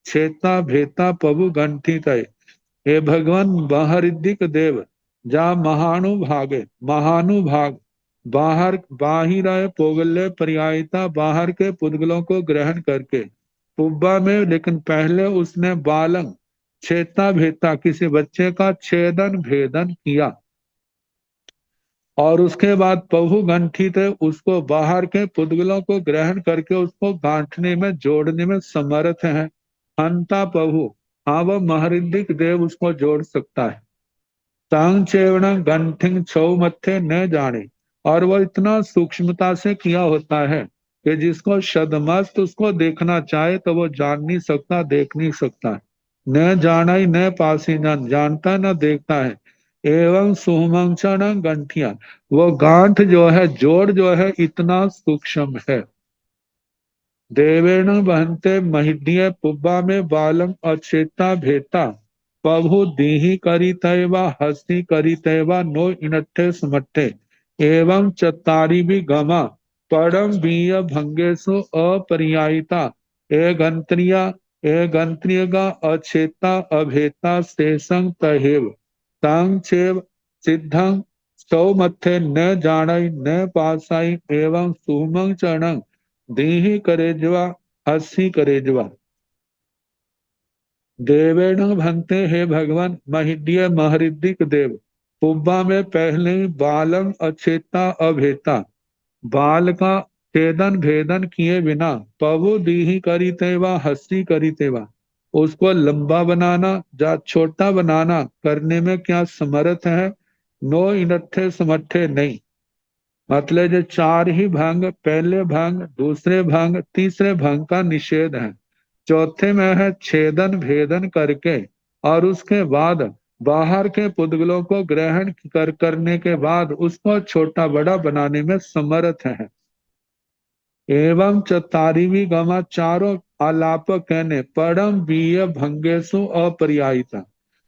S3: छेता भेता पबु घंटितय। हे भगवान महरिद्धिक देव जा महानुभागे महानुभाग बाहर बाहिराय पोगल्य पर्यायिता बाहर के पुद्गलों को ग्रहण करके पुब्बा में लेकिन पहले उसने बालंग छेता भेता किसी बच्चे का छेदन भेदन किया और उसके बाद पहु गंठित उसको बाहर के पुद्गलों को ग्रहण करके उसको गांठने में जोड़ने में समर्थ है। हंता पहु, हाँ वह महरिद्धिक देव उसको जोड़ सकता है। तांग चेवण गंठिंग छौ मत्थे न जाने, और वह इतना सूक्ष्मता से किया होता है कि जिसको शदमस्त उसको देखना चाहे तो वो जान नहीं सकता, देख नहीं सकता। न जाना ही न पासी, न जानता न देखता है। एवं सुमंक्षण गंठिया, वो गांठ जो है जोड़ जो है इतना सूक्ष्म है। देवेण बहनते महिड्य पुब्बा में बालम अचेता भेता पभु दीही करी तैवा हस्ती करी तैवा नो इनठे समठे। एवं चतारी भी गमा परम बीय भंगेशु अपरियायिता एगंत्रियगा अचेता अभेता शेषं तहेव तांग चेव सिद्धं सौमथे न जानाई न पासाई एवं सुमंग चरणं दीहि करेजवा हसी करेजवा। देवेण भंते हे भगवान महिड्य महरिदिक देव पुब्बा में पहले बालम अचेता अभेता बाल का छेदन भेदन किए बिना पवु दीही करी तेवा हस्ती करी तेवा उसको लंबा बनाना या छोटा बनाना करने में क्या समर्थ है। नो इनठे समठे नहीं, मतलब जो चार ही भंग, पहले भंग, दूसरे भंग, तीसरे भंग का निषेध है। चौथे में है छेदन भेदन करके और उसके बाद बाहर के पुद्गलों को ग्रहण करने के बाद उसको छोटा बड़ा बनाने में समर्थ है। एवं चतारीवी गमा चारों आलाप कहने परम बीय भंगेशु अपरियायिता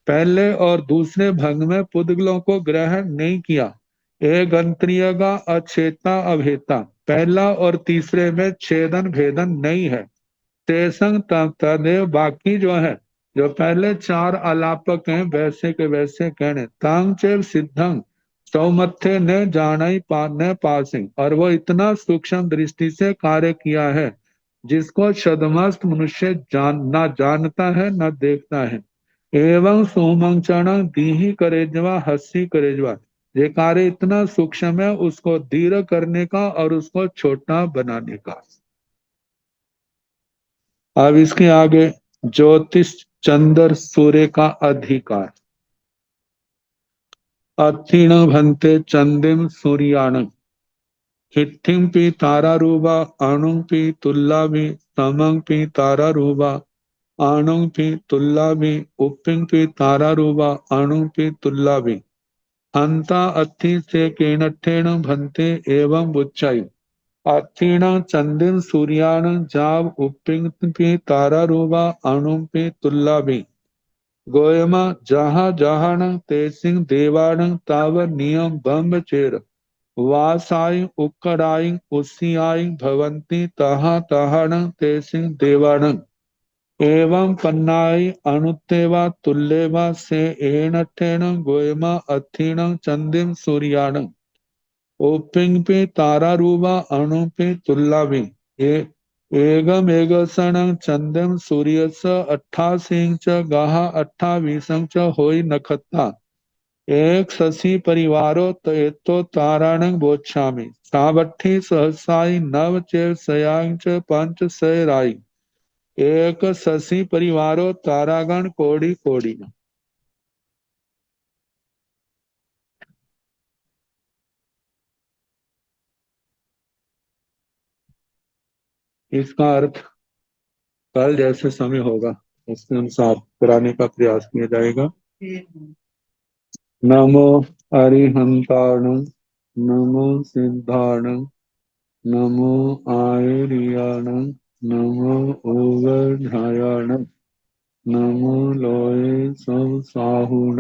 S3: पहले और दूसरे भंग में पुद्गलों को ग्रहण नहीं किया। एक अंतरियगा अचेता अभेता पहला और तीसरे में छेदन भेदन नहीं है। तेसंग तदेव बाकी जो है, जो पहले चार आलापक हैं वैसे के वैसे कहने तांग चेव सिद्धंग सौमथे ने जानाई न पासिंग और वो इतना सूक्ष्म दृष्टि से कार्य किया है जिसको छदमस्त मनुष्य ना जानता है न देखता है। एवं सोमंचरण दीही करेजवा हस्सी करेजवा ये कार्य इतना सूक्ष्म है उसको दीर्घ करने का और उसको छोटा बनाने का। अब इसके आगे ज्योतिष चंद्र सूर्य का अधिकार। अक्षिण भंते चंदिम सूर्याण हिट्ठिं पी तारारूपा अणुं पी तुल्लाभि समं पी तारारूपा अणुं पी तुल्लाभि उप्पिं पी तारारूपा अणुं पी तुल्लाभि हंता अत्थि से केनठेन भंते एवं बुच्चाई अक्षिण चंदिम सूर्याण जाव उप्पिं पी तारारूपा अणुं पी तुल्लाभि गोयमा जहा जहान तेसिंग देवाण ताव नियम बम्ब चेर वासाई उक्कड़ाई उसियाई भवंती तहा तहाण तेसिंग देवाण एवं पन्नाई अणुतेवा तुल्यवा से एणठेन गोयमा अथीण चंदिम सूर्याण ओपिंग पे तारारूपा अणु पे तुल्लाभि एगम एगसण चंदम सूर्यस 88 च गाह 28 च होई नखत्ता एक शशि परिवारो तो ताराण बोच्छामि सावठी सहसाई नव चेव सयांग च पंच सय राई एक शशि परिवारो तारागण कोड़ी कोड़ी। इसका अर्थ कल जैसे समय होगा उसके अनुसार कराने का प्रयास किया जाएगा। नमो अरिहंताण नमो सिद्धाण नमो आयरियाण नमो ओगढ़ायाण नमो लोये सब साहुण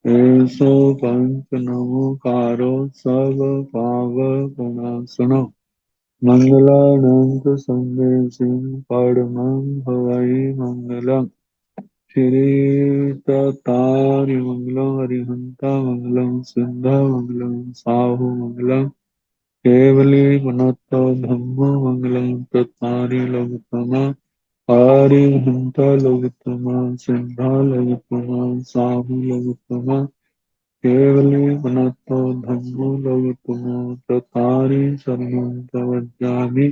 S3: ऐसो पंच नमो कारो सब पाव गुणासुनो मंगलानंद संदेशिं परमं भवै मंगलम् श्री तारि मंगलम हरिहंता मंगलम सिद्धा मंगलम साहु मंगलम केवली मनोत्तो धम्मो मंगलम तत्तारि लोकतमा हरिहंता लोकतमा सिद्धा लोकतमा साहु लोकतमा केवली मनोत्तो धम्मो लोकतमा तत्तारि शरणं प्रवज्जामि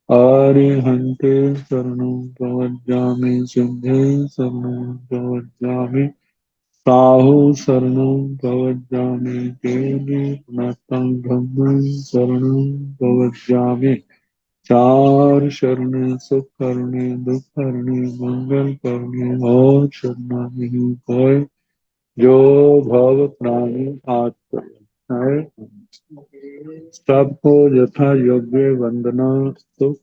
S3: अरिहंते शरणं प्रवज्जामि सिद्धे शरणं प्रवज्जामि साहु शरणं प्रवज्जामि देवी नतं धम्मं शरणं प्रवज्जामि चार शरण सुख करने दुख करने मंगल करने और शरणा नहीं कोई जो भव प्राणी आत्मा है सबको यथा योग्य वंदना सुख